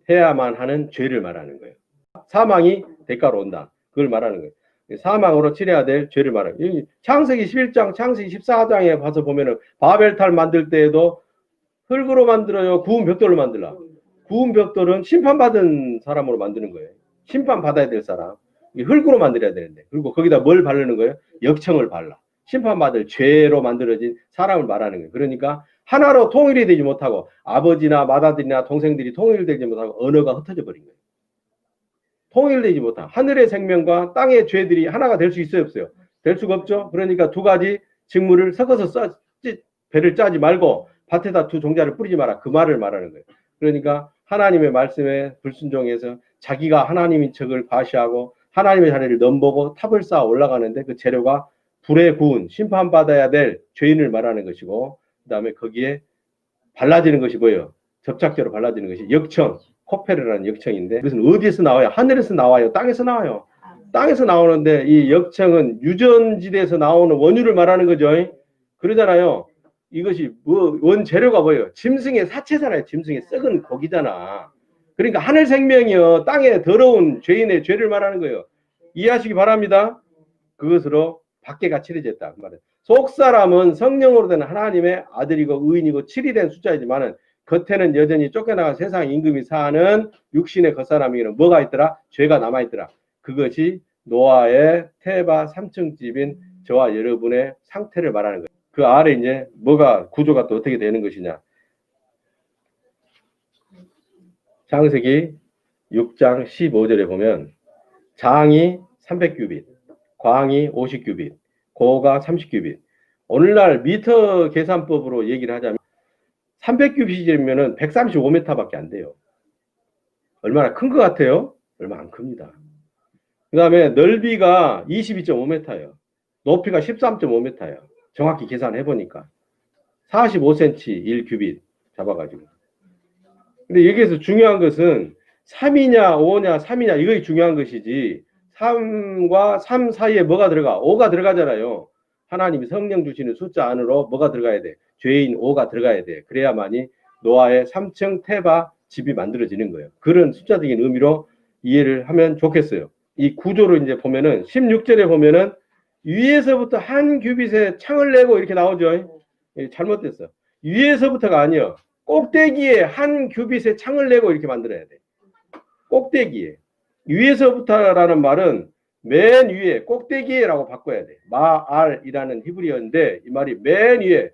Speaker 1: 해야만 하는 죄를 말하는 거예요. 사망이 대가로 온다. 그걸 말하는 거예요. 사망으로 치러야 될 죄를 말하는 거예요. 창세기 11장, 창세기 14장에 가서 보면은 바벨탑 만들 때에도 흙으로 만들어요. 구운 벽돌로 만들라. 구운 벽돌은 심판받은 사람으로 만드는 거예요. 심판받아야 될 사람. 흙으로 만들어야 되는데. 그리고 거기다 뭘 바르는 거예요? 역청을 발라. 심판받을 죄로 만들어진 사람을 말하는 거예요. 그러니까 하나로 통일이 되지 못하고 아버지나 맏아들이나 동생들이 통일되지 못하고 언어가 흩어져 버린 거예요. 통일되지 못한 하늘의 생명과 땅의 죄들이 하나가 될 수 있어요, 없어요? 될 수가 없죠. 그러니까 두 가지 직무를 섞어서 배를 짜지 말고 밭에다 두 종자를 뿌리지 마라. 그 말을 말하는 거예요. 그러니까 하나님의 말씀에 불순종해서 자기가 하나님인 척을 과시하고 하나님의 자리를 넘보고 탑을 쌓아 올라가는데 그 재료가 불에 구운 심판받아야 될 죄인을 말하는 것이고 그 다음에 거기에 발라지는 것이 뭐예요? 접착제로 발라지는 것이 역청, 코페르라는 역청인데 그것은 어디에서 나와요? 하늘에서 나와요? 땅에서 나와요? 땅에서 나오는데 이 역청은 유전지대에서 나오는 원유를 말하는 거죠. 그러잖아요. 이것이 원재료가 뭐예요? 짐승의 사체잖아요. 짐승의 썩은 고기잖아. 그러니까 하늘 생명이요. 땅에 더러운 죄인의 죄를 말하는 거예요. 이해하시기 바랍니다. 그것으로 밖에가 칠해졌다. 그 말은 속사람은 성령으로 된 하나님의 아들이고 의인이고 칠이 숫자이지만은 겉에는 여전히 쫓겨나간 세상 임금이 사는 육신의 겉사람에게는 뭐가 있더라? 죄가 남아있더라. 그것이 노아의 태바 3층 집인 저와 여러분의 상태를 말하는 거예요. 그 아래 이제 뭐가 구조가 또 어떻게 되는 것이냐. 창세기 6장 15절에 보면 장이 300규빗, 광이 50규빗, 고가 30규빗. 오늘날 미터 계산법으로 얘기를 하자면 300규빗이면 135m밖에 안 돼요. 얼마나 큰 것 같아요? 얼마 안 큽니다. 그 다음에 넓이가 22.5m예요. 높이가 13.5m예요. 정확히 계산해보니까. 45cm 1규빗 잡아가지고. 근데 여기에서 중요한 것은 3이냐 5냐 3이냐 이것이 중요한 것이지 3과 3 사이에 뭐가 들어가? 5가 들어가잖아요. 하나님이 성령 주시는 숫자 안으로 뭐가 들어가야 돼? 죄인 5가 들어가야 돼. 그래야만이 노아의 3층 태바 집이 만들어지는 거예요. 그런 숫자적인 의미로 이해를 하면 좋겠어요. 이 구조를 이제 보면은 16절에 보면은 위에서부터 한 규빗에 창을 내고 이렇게 나오죠. 잘못됐어. 위에서부터가 아니요. 꼭대기에 한 규빗에 창을 내고 이렇게 만들어야 돼. 꼭대기에. 위에서부터라는 말은 맨 위에 꼭대기에라고 바꿔야 돼. 마알이라는 히브리어인데 이 말이 맨 위에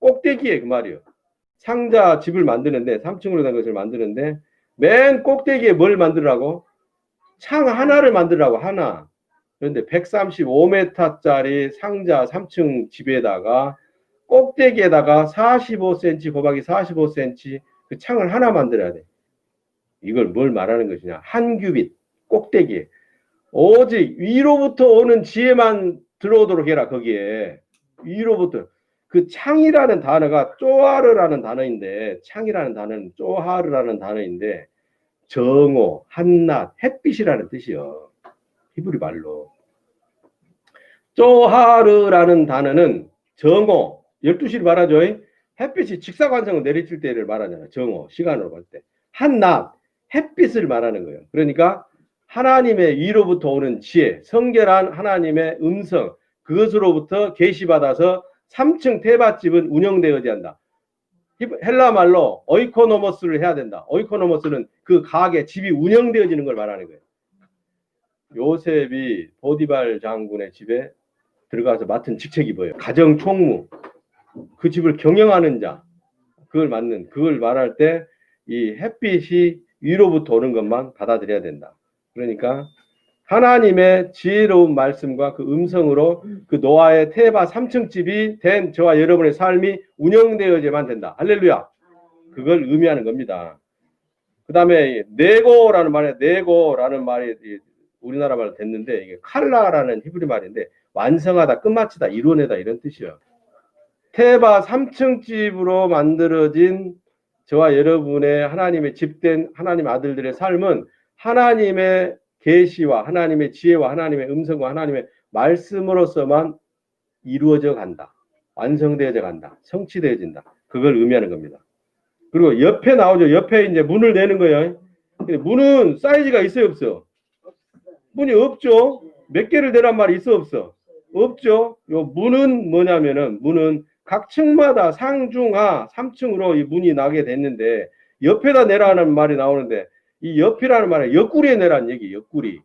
Speaker 1: 꼭대기에 그 말이요. 상자 집을 만드는데 3층으로 된 것을 만드는데 맨 꼭대기에 뭘 만들라고? 창 하나를 만들라고 하나. 그런데 135m짜리 상자 3층 집에다가 꼭대기에다가 45cm 곱하기 45cm 그 창을 하나 만들어야 돼. 이걸 뭘 말하는 것이냐? 한 규빗 꼭대기에 오직 위로부터 오는 지혜만 들어오도록 해라. 거기에 위로부터 그 창이라는 단어가 쪼하르라는 단어인데 창이라는 단어는 쪼하르라는 단어인데 정오, 한낮, 햇빛이라는 뜻이요. 히브리 말로. 쪼하르라는 단어는 정오, 12시를 말하죠. 햇빛이 직사광선을 내리칠 때를 말하잖아요. 정오, 시간으로 볼 때. 한낮, 햇빛을 말하는 거예요. 그러니까 하나님의 위로부터 오는 지혜, 성결한 하나님의 음성, 그것으로부터 계시받아서 3층 태밭집은 운영되어야 한다. 헬라 말로 오이코노모스를 해야 된다. 오이코노모스는 그 가게, 집이 운영되어지는 걸 말하는 거예요. 요셉이 보디발 장군의 집에 들어가서 맡은 직책이 뭐예요? 가정총무. 그 집을 경영하는 자. 그걸 맡는, 그걸 말할 때 이 햇빛이 위로부터 오는 것만 받아들여야 된다. 그러니까 하나님의 지혜로운 말씀과 그 음성으로 그 노아의 태바 3층 집이 된 저와 여러분의 삶이 운영되어야만 된다. 할렐루야. 그걸 의미하는 겁니다. 그 다음에 네고라는 말에 네고라는 말이 우리나라 말로 됐는데 이게 칼라라는 히브리 말인데 완성하다, 끝마치다, 이루어내다 이런 뜻이에요. 태바 3층 집으로 만들어진 저와 여러분의 하나님의 집된 하나님 아들들의 삶은 하나님의 계시와 하나님의 지혜와 하나님의 음성과 하나님의 말씀으로서만 이루어져 간다. 완성되어져 간다. 성취되어진다. 그걸 의미하는 겁니다. 그리고 옆에 나오죠. 옆에 이제 문을 내는 거예요. 근데 문은 사이즈가 있어요, 없어? 문이 없죠. 몇 개를 내란 말이 있어, 없어? 없죠. 요 문은 뭐냐면은 문은 각 층마다 상중하 3층으로 이 문이 나게 됐는데 옆에다 내라는 말이 나오는데 이 옆이라는 말은 옆구리에 내라는 얘기, 옆구리.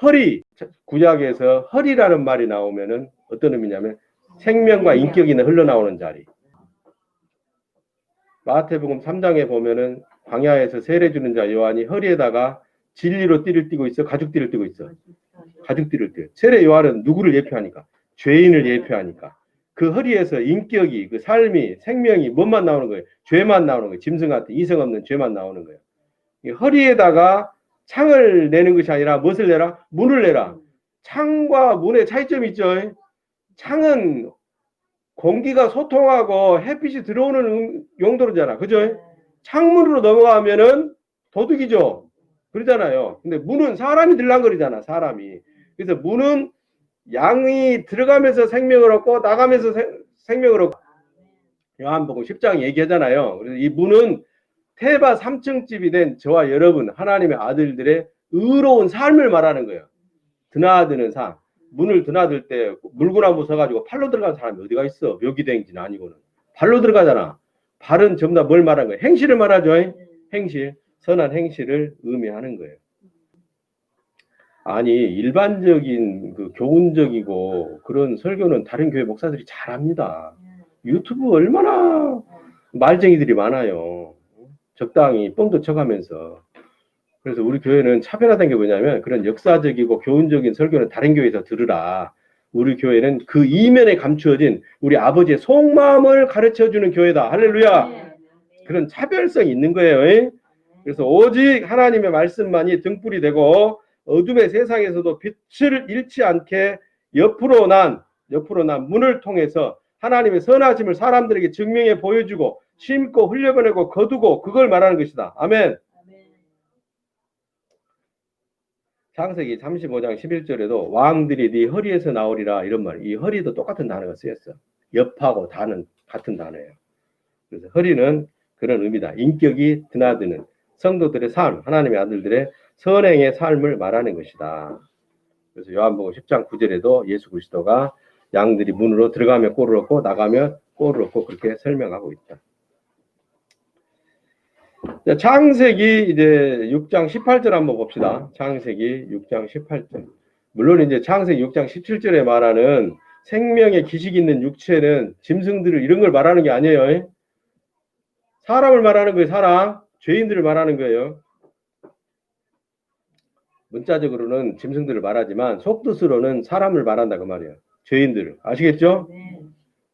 Speaker 1: 허리, 구약에서 허리라는 말이 나오면은 어떤 의미냐면 생명과 인격이 흘러나오는 자리. 마태복음 3장에 보면은 광야에서 세례 주는 자 요한이 허리에다가 진리로 띠를 띠고 있어, 가죽띠를 띠고 있어. 가죽띠를 띠. 세례 요한은 누구를 예표하니까? 죄인을 예표하니까. 그 허리에서 인격이, 그 삶이, 생명이 뭐만 나오는 거예요? 죄만 나오는 거예요. 짐승 같은 이성 없는 죄만 나오는 거예요. 허리에다가 창을 내는 것이 아니라 무엇을 내라? 문을 내라. 창과 문의 차이점이 있죠. 창은 공기가 소통하고 햇빛이 들어오는 용도로잖아. 그죠? 창문으로 넘어가면은 도둑이죠. 그러잖아요. 근데 문은 사람이 들랑거리잖아. 사람이. 그래서 문은 양이 들어가면서 생명을 얻고 나가면서 생명을 얻고 요한복음 10장 얘기하잖아요. 그래서 이 문은 태바 3층 집이 된 저와 여러분 하나님의 아들들의 의로운 삶을 말하는 거예요. 드나드는 삶. 문을 드나들 때 물구나무 서가지고 팔로 들어간 사람이 어디가 있어? 묘기대행진 아니고는. 발로 들어가잖아. 발은 전부 다 뭘 말하는 거예요? 행실을 말하죠. 행실. 선한 행실을 의미하는 거예요. 아니 일반적인 그 교훈적이고 그런 설교는 다른 교회 목사들이 잘합니다. 유튜브 얼마나 말쟁이들이 많아요. 적당히 뻥도 쳐가면서. 그래서 우리 교회는 차별화된 게 뭐냐면 그런 역사적이고 교훈적인 설교는 다른 교회에서 들으라. 우리 교회는 그 이면에 감추어진 우리 아버지의 속마음을 가르쳐주는 교회다. 할렐루야. 그런 차별성이 있는 거예요. 그래서 오직 하나님의 말씀만이 등불이 되고 어둠의 세상에서도 빛을 잃지 않게 옆으로 난 문을 통해서 하나님의 선하심을 사람들에게 증명해 보여주고 심고 흘려보내고 거두고 그걸 말하는 것이다. 아멘. 창세기 35장 11절에도 왕들이 네 허리에서 나오리라 이런 말. 이 허리도 똑같은 단어가 쓰였어. 옆하고 다는 같은 단어예요. 그래서 허리는 그런 의미다. 인격이 드나드는 성도들의 삶, 하나님의 아들들의 선행의 삶을 말하는 것이다. 그래서 요한복음 10장 9절에도 예수 그리스도가 양들이 문으로 들어가면 꼴을 얻고 나가면 꼴을 얻고 그렇게 설명하고 있다. 창세기 이제 6장 18절 한번 봅시다. 창세기 6장 18절. 물론 이제 창세기 6장 17절에 말하는 생명의 기식 있는 육체는 짐승들을 이런 걸 말하는 게 아니에요. 사람을 말하는 거예요. 사람. 죄인들을 말하는 거예요. 문자적으로는 짐승들을 말하지만 속뜻으로는 사람을 말한다 그 말이에요. 죄인들을. 아시겠죠? 네.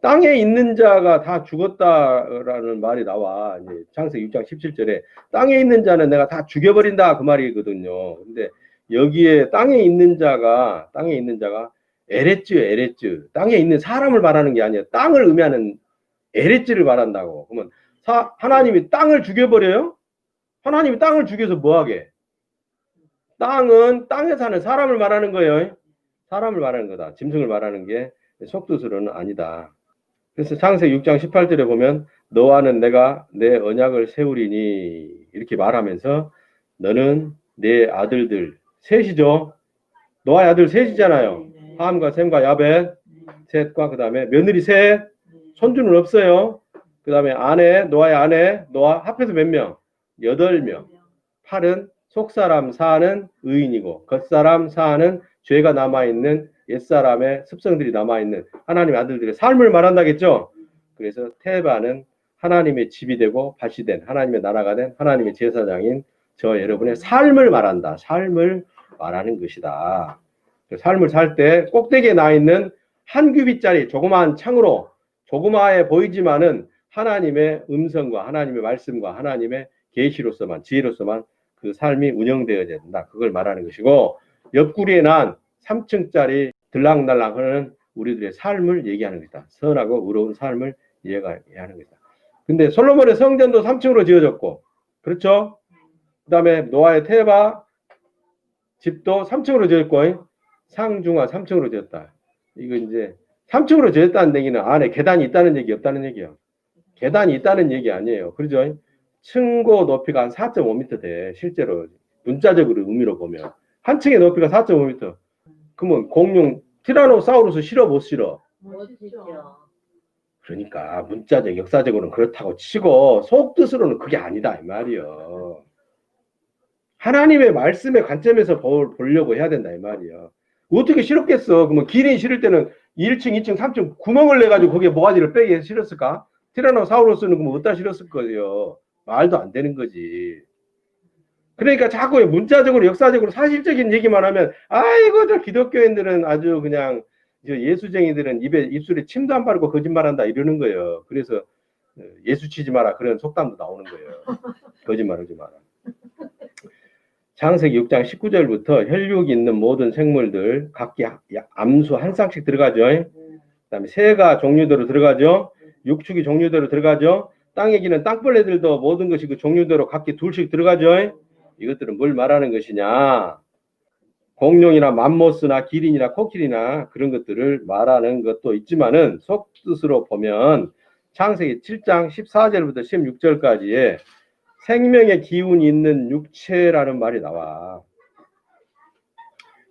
Speaker 1: 땅에 있는 자가 다 죽었다라는 말이 나와. 이제 창세기 6장 17절에 땅에 있는 자는 내가 다 죽여버린다 그 말이거든요. 근데 여기에 땅에 있는 자가 에레츠예요. 에레츠. 땅에 있는 사람을 말하는 게 아니에요. 땅을 의미하는 에레츠를 말한다고. 그러면 하나님이 땅을 죽여버려요? 하나님이 땅을 죽여서 뭐하게? 땅은 땅에 사는 사람을 말하는 거예요. 사람을 말하는 거다. 짐승을 말하는 게 속뜻으로는 아니다. 그래서 창세기 6장 18절에 보면 너와는 내가 내 언약을 세우리니 이렇게 말하면서 너는 내 아들들 셋이죠. 노아의 아들 셋이잖아요. 함과 셈과 야벳 셋과 그 다음에 며느리 셋 손주는 없어요. 그 다음에 노아의 아내 노아 합해서 몇 명? 8명. 8은 속사람 4는 의인이고 겉사람 4는 죄가 남아있는 옛사람의 습성들이 남아있는 하나님의 아들들의 삶을 말한다겠죠. 그래서 테바는 하나님의 집이 되고 밭이 된 하나님의 나라가 된 하나님의 제사장인 저 여러분의 삶을 말한다. 삶을 말하는 것이다. 삶을 살 때 꼭대기에 나 있는 한 규빗짜리 조그마한 창으로 조그마해 보이지만은 하나님의 음성과 하나님의 말씀과 하나님의 계시로서만 지혜로서만 그 삶이 운영되어야 된다. 그걸 말하는 것이고 옆구리에 난 3층짜리 들락날락하는 우리들의 삶을 얘기하는 것이다. 선하고 의로운 삶을 얘기하는 것이다. 근데 솔로몬의 성전도 3층으로 지어졌고 그렇죠? 그 다음에 노아의 테바 집도 3층으로 지었고 상중하 3층으로 지었다. 이거 이제 3층으로 지었다는 얘기는 안에 계단이 있다는 얘기 없다는 얘기예요. 계단이 있다는 얘기 아니에요. 그렇죠? 층고 높이가 한 4.5m 돼. 실제로 문자적으로 의미로 보면 한 층의 높이가 4.5m. 그러면 공룡 티라노사우루스 실어 못 실어? 못 실어. 그러니까 문자적 역사적으로는 그렇다고 치고 속뜻으로는 그게 아니다 이 말이요. 하나님의 말씀의 관점에서 보려고 해야 된다 이 말이요. 어떻게 실었겠어? 그러면 기린 실을 때는 1층, 2층, 3층 구멍을 내가지고 거기에 모가지를 빼게 해서 실었을까? 티라노사우루스는 그럼 어디다 실었을 거예요? 말도 안 되는 거지. 그러니까 자꾸 문자적으로 역사적으로 사실적인 얘기만 하면 아이고 저 기독교인들은 아주 그냥 예수쟁이들은 입술에 침도 안 바르고 거짓말한다 이러는 거예요. 그래서 예수 치지 마라 그런 속담도 나오는 거예요. 거짓말하지 마라. 창세기 6장 19절부터 혈육 있는 모든 생물들 각기 암수 한 쌍씩 들어가죠. 그다음에 새가 종류대로 들어가죠. 육축이 종류대로 들어가죠. 땅에 기는 땅벌레들도 모든 것이 그 종류대로 각기 둘씩 들어가죠. 이것들은 뭘 말하는 것이냐? 공룡이나 맘모스나 기린이나 코끼리나 그런 것들을 말하는 것도 있지만은 속뜻으로 보면 창세기 7장 14절부터 16절까지의 생명의 기운이 있는 육체라는 말이 나와.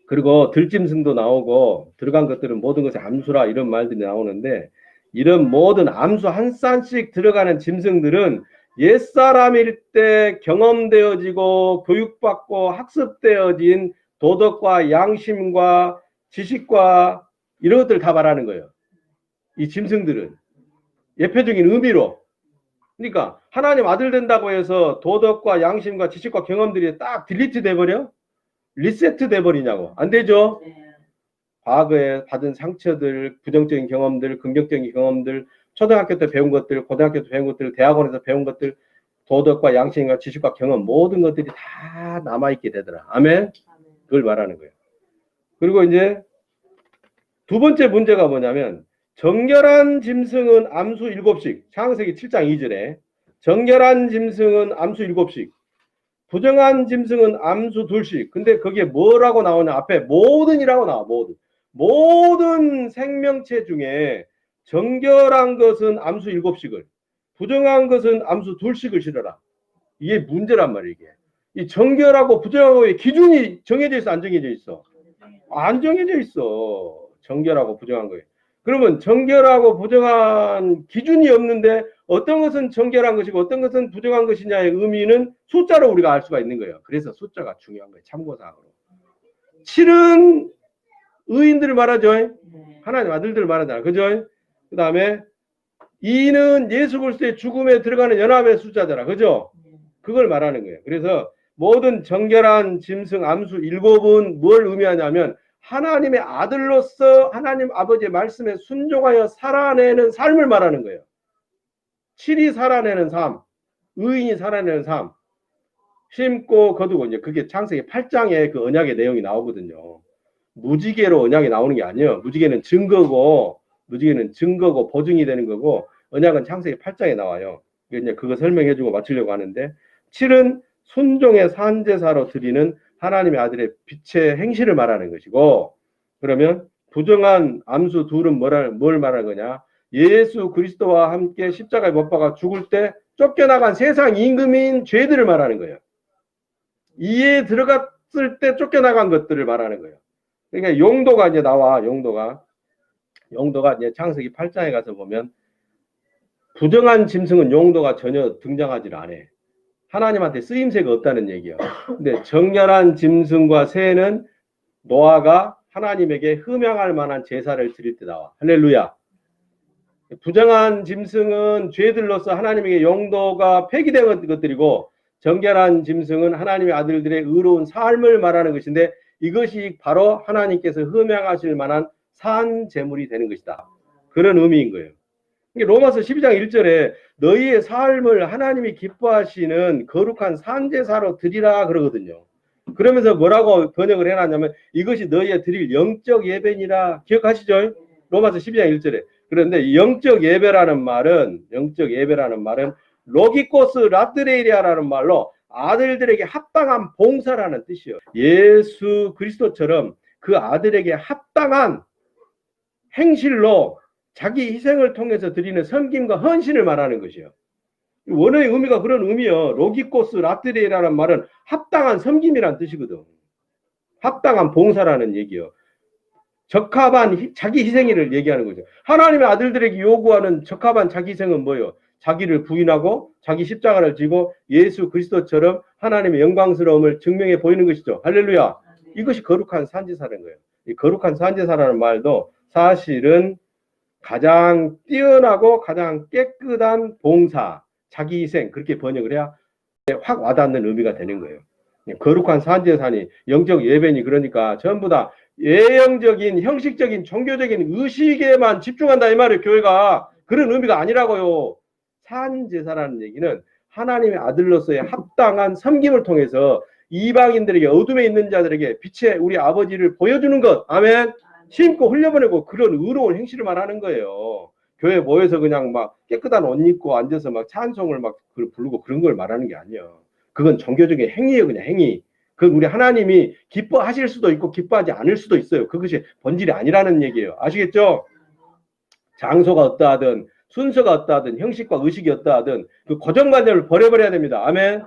Speaker 1: 그리고 들짐승도 나오고 들어간 것들은 모든 것이 암수라 이런 말들이 나오는데 이런 모든 암수 한 쌍씩 들어가는 짐승들은 옛사람일 때 경험되어지고 교육받고 학습되어진 도덕과 양심과 지식과 이런 것들 다 말하는 거예요. 이 짐승들은 예표적인 의미로. 그러니까 하나님 아들 된다고 해서 도덕과 양심과 지식과 경험들이 딱 딜리트 돼버려? 리세트 돼버리냐고. 안 되죠. 과거에 받은 상처들, 부정적인 경험들, 긍정적인 경험들, 초등학교 때 배운 것들, 고등학교 때 배운 것들, 대학원에서 배운 것들, 도덕과 양심과 지식과 경험 모든 것들이 다 남아있게 되더라. 아멘? 그걸 말하는 거예요. 그리고 이제 두 번째 문제가 뭐냐면 정결한 짐승은 암수 7씩. 창세기 7장 2절에 정결한 짐승은 암수 7씩. 부정한 짐승은 암수 2씩. 근데 그게 뭐라고 나오냐? 앞에 모든이라고 나와. 모든 생명체 중에 정결한 것은 암수 7씩을, 부정한 것은 암수 2씩을 실어라. 이게 문제란 말이에요. 이게. 이 정결하고 부정하고의 기준이 정해져 있어, 안 정해져 있어? 안 정해져 있어. 정결하고 부정한 거예요. 그러면 정결하고 부정한 기준이 없는데 어떤 것은 정결한 것이고 어떤 것은 부정한 것이냐의 의미는 숫자로 우리가 알 수가 있는 거예요. 그래서 숫자가 중요한 거예요. 참고사항으로. 7은 의인들을 말하죠. 하나님 아들들을 말하잖아. 그죠? 그 다음에 2는 예수 그리스도의 죽음에 들어가는 연합의 숫자잖아. 그죠? 그걸 말하는 거예요. 그래서 모든 정결한 짐승 암수 7은 뭘 의미하냐면 하나님의 아들로서 하나님 아버지의 말씀에 순종하여 살아내는 삶을 말하는 거예요. 7이 살아내는 삶, 의인이 살아내는 삶, 심고 거두고, 이제 그게 창세기 8장에 그 언약의 내용이 나오거든요. 무지개로 언약이 나오는 게 아니에요. 무지개는 증거고 보증이 되는 거고, 언약은 창세기 8장에 나와요. 이제 그거 설명해주고 마치려고 하는데, 7은 순종의 산제사로 드리는 하나님의 아들의 빛의 행실을 말하는 것이고, 그러면 부정한 암수 둘은 뭘 말하는 거냐? 예수 그리스도와 함께 십자가에 못 박아 죽을 때 쫓겨나간 세상 임금인 죄들을 말하는 거예요. 이에 들어갔을 때 쫓겨나간 것들을 말하는 거예요. 그러니까 용도가 이제 나와. 용도가 이제 창세기 8장에 가서 보면 부정한 짐승은 용도가 전혀 등장하지 않아. 하나님한테 쓰임새가 없다는 얘기예요. 근데 정결한 짐승과 새는 노아가 하나님에게 흠양할 만한 제사를 드릴 때 나와. 할렐루야. 부정한 짐승은 죄들로서 하나님에게 용도가 폐기된 것들이고, 정결한 짐승은 하나님의 아들들의 의로운 삶을 말하는 것인데, 이것이 바로 하나님께서 흠양하실 만한 산 제물이 되는 것이다. 그런 의미인 거예요. 로마서 12장 1절에 너희의 삶을 하나님이 기뻐하시는 거룩한 산제사로 드리라 그러거든요. 그러면서 뭐라고 번역을 해놨냐면 이것이 너희의 드릴 영적 예배니라. 기억하시죠? 로마서 12장 1절에. 그런데 영적 예배라는 말은 로기코스 라트레이리아라는 말로 아들들에게 합당한 봉사라는 뜻이에요. 예수 그리스도처럼 그 아들에게 합당한 행실로 자기 희생을 통해서 드리는 섬김과 헌신을 말하는 것이에요. 원어의 의미가 그런 의미예요. 로기코스 라트레이라는 말은 합당한 섬김이라는 뜻이거든. 합당한 봉사라는 얘기예요. 적합한 자기 희생을 얘기하는 거죠. 하나님의 아들들에게 요구하는 적합한 자기 희생은 뭐예요? 자기를 부인하고 자기 십자가를 지고 예수 그리스도처럼 하나님의 영광스러움을 증명해 보이는 것이죠. 할렐루야. 이것이 거룩한 산제사라는 거예요. 이 거룩한 산제사라는 말도 사실은 가장 뛰어나고 가장 깨끗한 봉사, 자기 희생, 그렇게 번역을 해야 확 와닿는 의미가 되는 거예요. 거룩한 산제사니 영적 예배니, 그러니까 전부 다 예형적인 형식적인 종교적인 의식에만 집중한다 이 말이에요. 교회가 그런 의미가 아니라고요. 산제사라는 얘기는 하나님의 아들로서의 합당한 섬김을 통해서 이방인들에게, 어둠에 있는 자들에게 빛의 우리 아버지를 보여주는 것. 아멘. 심고 흘려보내고 그런 의로운 행실을 말하는 거예요. 교회 모여서 그냥 막 깨끗한 옷 입고 앉아서 막 찬송을 막 부르고 그런 걸 말하는 게 아니에요. 그건 종교적인 행위예요. 그냥 행위. 그건 우리 하나님이 기뻐하실 수도 있고 기뻐하지 않을 수도 있어요. 그것이 본질이 아니라는 얘기예요. 아시겠죠? 장소가 어떠하든 순서가 어떠하든 형식과 의식이 어떠하든 그 고정관념을 버려버려야 됩니다. 아멘.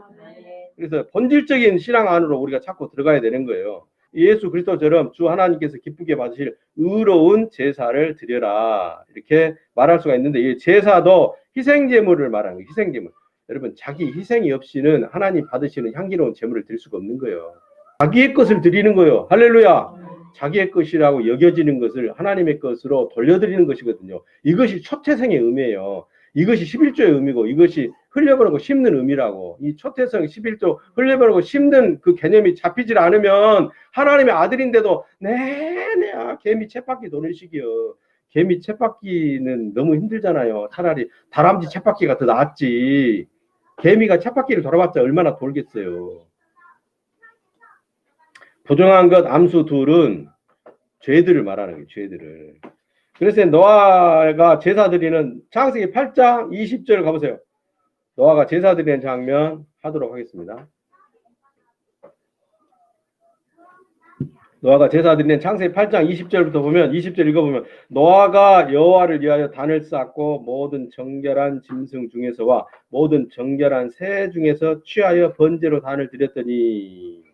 Speaker 1: 그래서 본질적인 신앙 안으로 우리가 자꾸 들어가야 되는 거예요. 예수 그리스도처럼 주 하나님께서 기쁘게 받으실 의로운 제사를 드려라, 이렇게 말할 수가 있는데, 이 제사도 희생제물을 말하는 거예요. 희생제물. 여러분, 자기 희생이 없이는 하나님 받으시는 향기로운 제물을 드릴 수가 없는 거예요. 자기의 것을 드리는 거예요. 할렐루야. 자기의 것이라고 여겨지는 것을 하나님의 것으로 돌려드리는 것이거든요. 이것이 초태생의 의미예요. 이것이 11조의 의미고 이것이 흘려보내고 심는 의미라고. 이 초태생 11조 흘려보내고 심는 그 개념이 잡히질 않으면 하나님의 아들인데도 내내 개미 쳇바퀴 도는 식이요. 개미 쳇바퀴는 너무 힘들잖아요. 차라리 다람쥐 쳇바퀴가 더 낫지. 개미가 쳇바퀴를 돌아봤자 얼마나 돌겠어요. 부정한 것 암수 둘은 죄들을 말하는 거예요. 죄들을. 그래서 노아가 제사 드리는 창세기 8장 20절 가보세요. 노아가 제사 드리는 장면 하도록 하겠습니다. 노아가 제사 드리는 창세기 8장 20절부터 보면 20절 읽어보면 노아가 여호와를 위하여 단을 쌓고 모든 정결한 짐승 중에서와 모든 정결한 새 중에서 취하여 번제로 단을 드렸더니,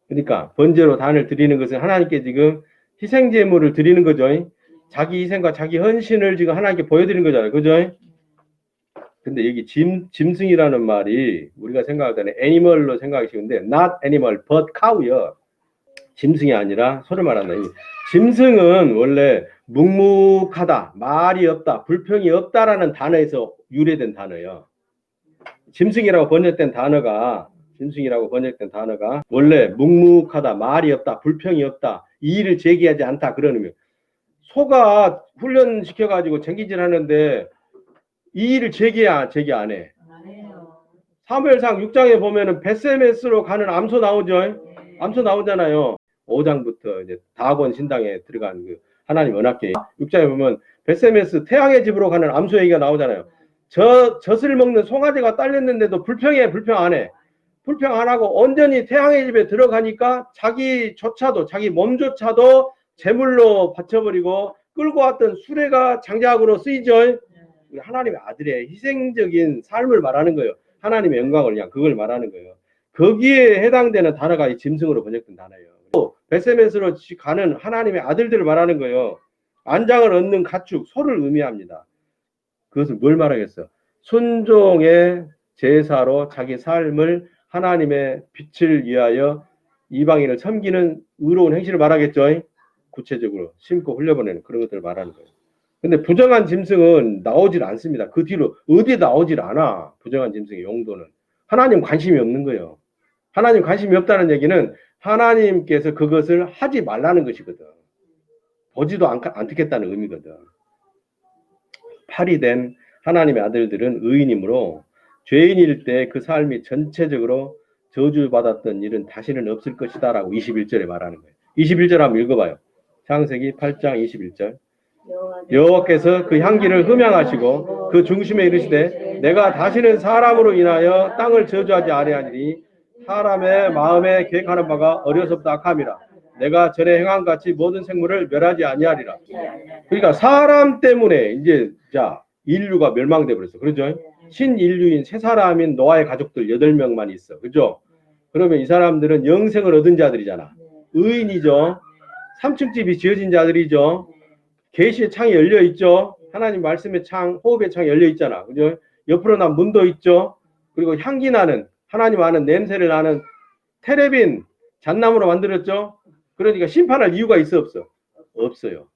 Speaker 1: 그러니까 번제로 단을 드리는 것은 하나님께 지금 희생 제물을 드리는 거죠. 자기 희생과 자기 헌신을 지금 하나님께 보여드리는 거잖아요. 그죠? 근데 여기 짐승이라는 말이 우리가 생각할 때는 애니멀로 생각이 쉬운데 not animal but cow요. 짐승이 아니라 소를 말한다. 짐승은 원래 묵묵하다, 말이 없다, 불평이 없다라는 단어에서 유래된 단어예요. 짐승이라고 번역된 단어가 원래 묵묵하다, 말이 없다, 불평이 없다, 이의를 제기하지 않다 그런 의미. 소가 훈련시켜가지고 쟁기질 하는데 이의를 제기 안 해. 사무엘상 6장에 보면은 베세메스로 가는 암소 나오죠. 암소 나오잖아요. 5장부터 이제 다곤 신당에 들어간 그 하나님 언약궤 6장에 보면 베세메스 태양의 집으로 가는 암소 얘기가 나오잖아요. 젖을 먹는 송아지가 딸렸는데도 불평 안 해. 불평 안 하고 온전히 태양의 집에 들어가니까 자기 몸조차도 제물로 바쳐버리고 끌고 왔던 수레가 장작으로 쓰이죠. 하나님의 아들의 희생적인 삶을 말하는 거예요. 하나님의 영광을 그냥 그걸 말하는 거예요. 거기에 해당되는 단어가 이 짐승으로 번역된 단어예요. 또 베세메스로 가는 하나님의 아들들을 말하는 거예요. 안장을 얻는 가축, 소를 의미합니다. 그것은 뭘 말하겠어? 순종의 제사로 자기 삶을 하나님의 빛을 위하여 이방인을 섬기는 의로운 행실을 말하겠죠. 구체적으로 심고 흘려보내는 그런 것들을 말하는 거예요. 근데 부정한 짐승은 나오질 않습니다. 그 뒤로 어디에 나오질 않아. 부정한 짐승의 용도는. 하나님 관심이 없는 거예요. 하나님 관심이 없다는 얘기는 하나님께서 그것을 하지 말라는 것이거든. 보지도 않겠다는 의미거든. 팔이 된 하나님의 아들들은 의인이므로 죄인일 때 그 삶이 전체적으로 저주받았던 일은 다시는 없을 것이다 라고 21절에 말하는 거예요. 21절 한번 읽어봐요. 창세기 8장 21절. 여호와께서 그 향기를 흠양하시고 그 중심에 이르시되 내가 다시는 사람으로 인하여 땅을 저주하지 아니하리니 사람의 마음에 계획하는 바가 어려서부터 악함이라. 내가 전에 행한 같이 모든 생물을 멸하지 아니하리라. 그러니까 사람 때문에 이제 인류가 멸망돼 버렸어. 그렇죠? 신인류인 세 사람인 노아의 가족들 8명만 있어. 그죠? 그러면 이 사람들은 영생을 얻은 자들이잖아. 의인이죠. 3층 집이 지어진 자들이죠. 계시의 창이 열려 있죠. 하나님 말씀의 창, 호흡의 창이 열려 있잖아. 그죠? 옆으로 난 문도 있죠. 그리고 향기 나는, 하나님 아는 냄새를 나는 테레빈 잣나무로 만들었죠. 그러니까 심판할 이유가 있어 없어? 없어요.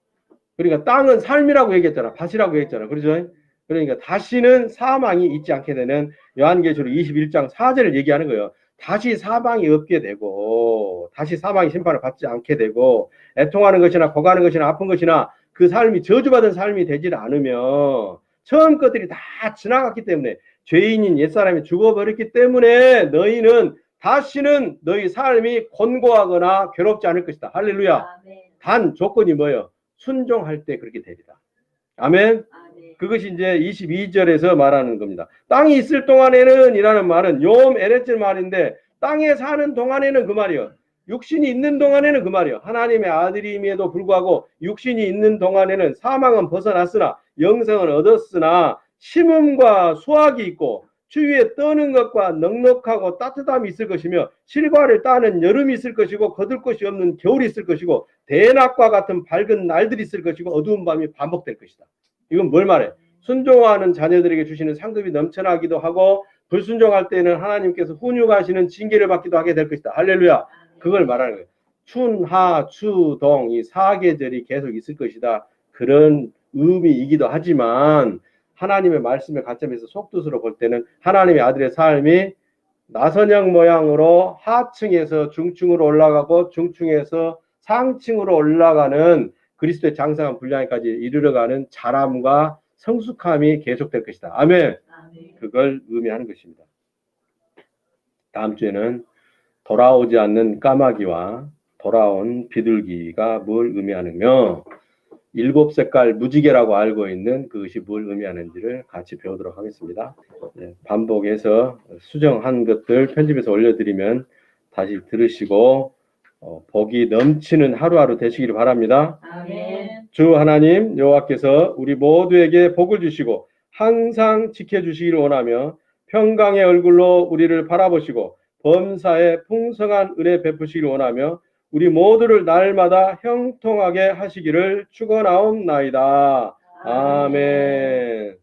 Speaker 1: 그러니까 땅은 삶이라고 얘기했잖아. 밭이라고 얘기했잖아. 그렇죠? 그러니까 다시는 사망이 있지 않게 되는 요한계시록 21장 4절을 얘기하는 거예요. 다시 사망이 없게 되고 다시 사망의 심판을 받지 않게 되고 애통하는 것이나 고가는 것이나 아픈 것이나 그 삶이 저주받은 삶이 되질 않으면 처음 것들이 다 지나갔기 때문에 죄인인 옛사람이 죽어버렸기 때문에 너희는 다시는 너희 삶이 곤고하거나 괴롭지 않을 것이다. 할렐루야. 아멘. 단 조건이 뭐예요? 순종할 때 그렇게 되리라. 아멘. 그것이 이제 22절에서 말하는 겁니다. 땅이 있을 동안에는 이라는 말은 욤 에레츠 말인데 땅에 사는 동안에는 그 말이요. 육신이 있는 동안에는 그 말이요. 하나님의 아들임에도 불구하고 육신이 있는 동안에는 사망은 벗어났으나 영생은 얻었으나 심음과 수확이 있고 주위에 떠는 것과 넉넉하고 따뜻함이 있을 것이며 실과를 따는 여름이 있을 것이고 거둘 것이 없는 겨울이 있을 것이고 대낮과 같은 밝은 날들이 있을 것이고 어두운 밤이 반복될 것이다. 이건 뭘 말해? 순종하는 자녀들에게 주시는 상급이 넘쳐나기도 하고 불순종할 때는 하나님께서 훈육하시는 징계를 받기도 하게 될 것이다. 할렐루야. 그걸 말하는 거예요. 춘, 하, 추, 동 이 4계절이 계속 있을 것이다. 그런 의미이기도 하지만 하나님의 말씀의 관점에서 속뜻으로 볼 때는 하나님의 아들의 삶이 나선형 모양으로 하층에서 중층으로 올라가고 중층에서 상층으로 올라가는 그리스도의 장성한 분량까지 이르러가는 자람과 성숙함이 계속될 것이다. 아멘. 그걸 의미하는 것입니다. 다음 주에는 돌아오지 않는 까마귀와 돌아온 비둘기가 뭘 의미하느며 7색깔 무지개라고 알고 있는 그것이 뭘 의미하는지를 같이 배우도록 하겠습니다. 반복해서 수정한 것들 편집해서 올려드리면 다시 들으시고 복이 넘치는 하루하루 되시기를 바랍니다.
Speaker 2: 아멘.
Speaker 1: 주 하나님 여호와께서 우리 모두에게 복을 주시고 항상 지켜주시기를 원하며 평강의 얼굴로 우리를 바라보시고 범사에 풍성한 은혜 베푸시기를 원하며 우리 모두를 날마다 형통하게 하시기를 축원하옵나이다. 아멘.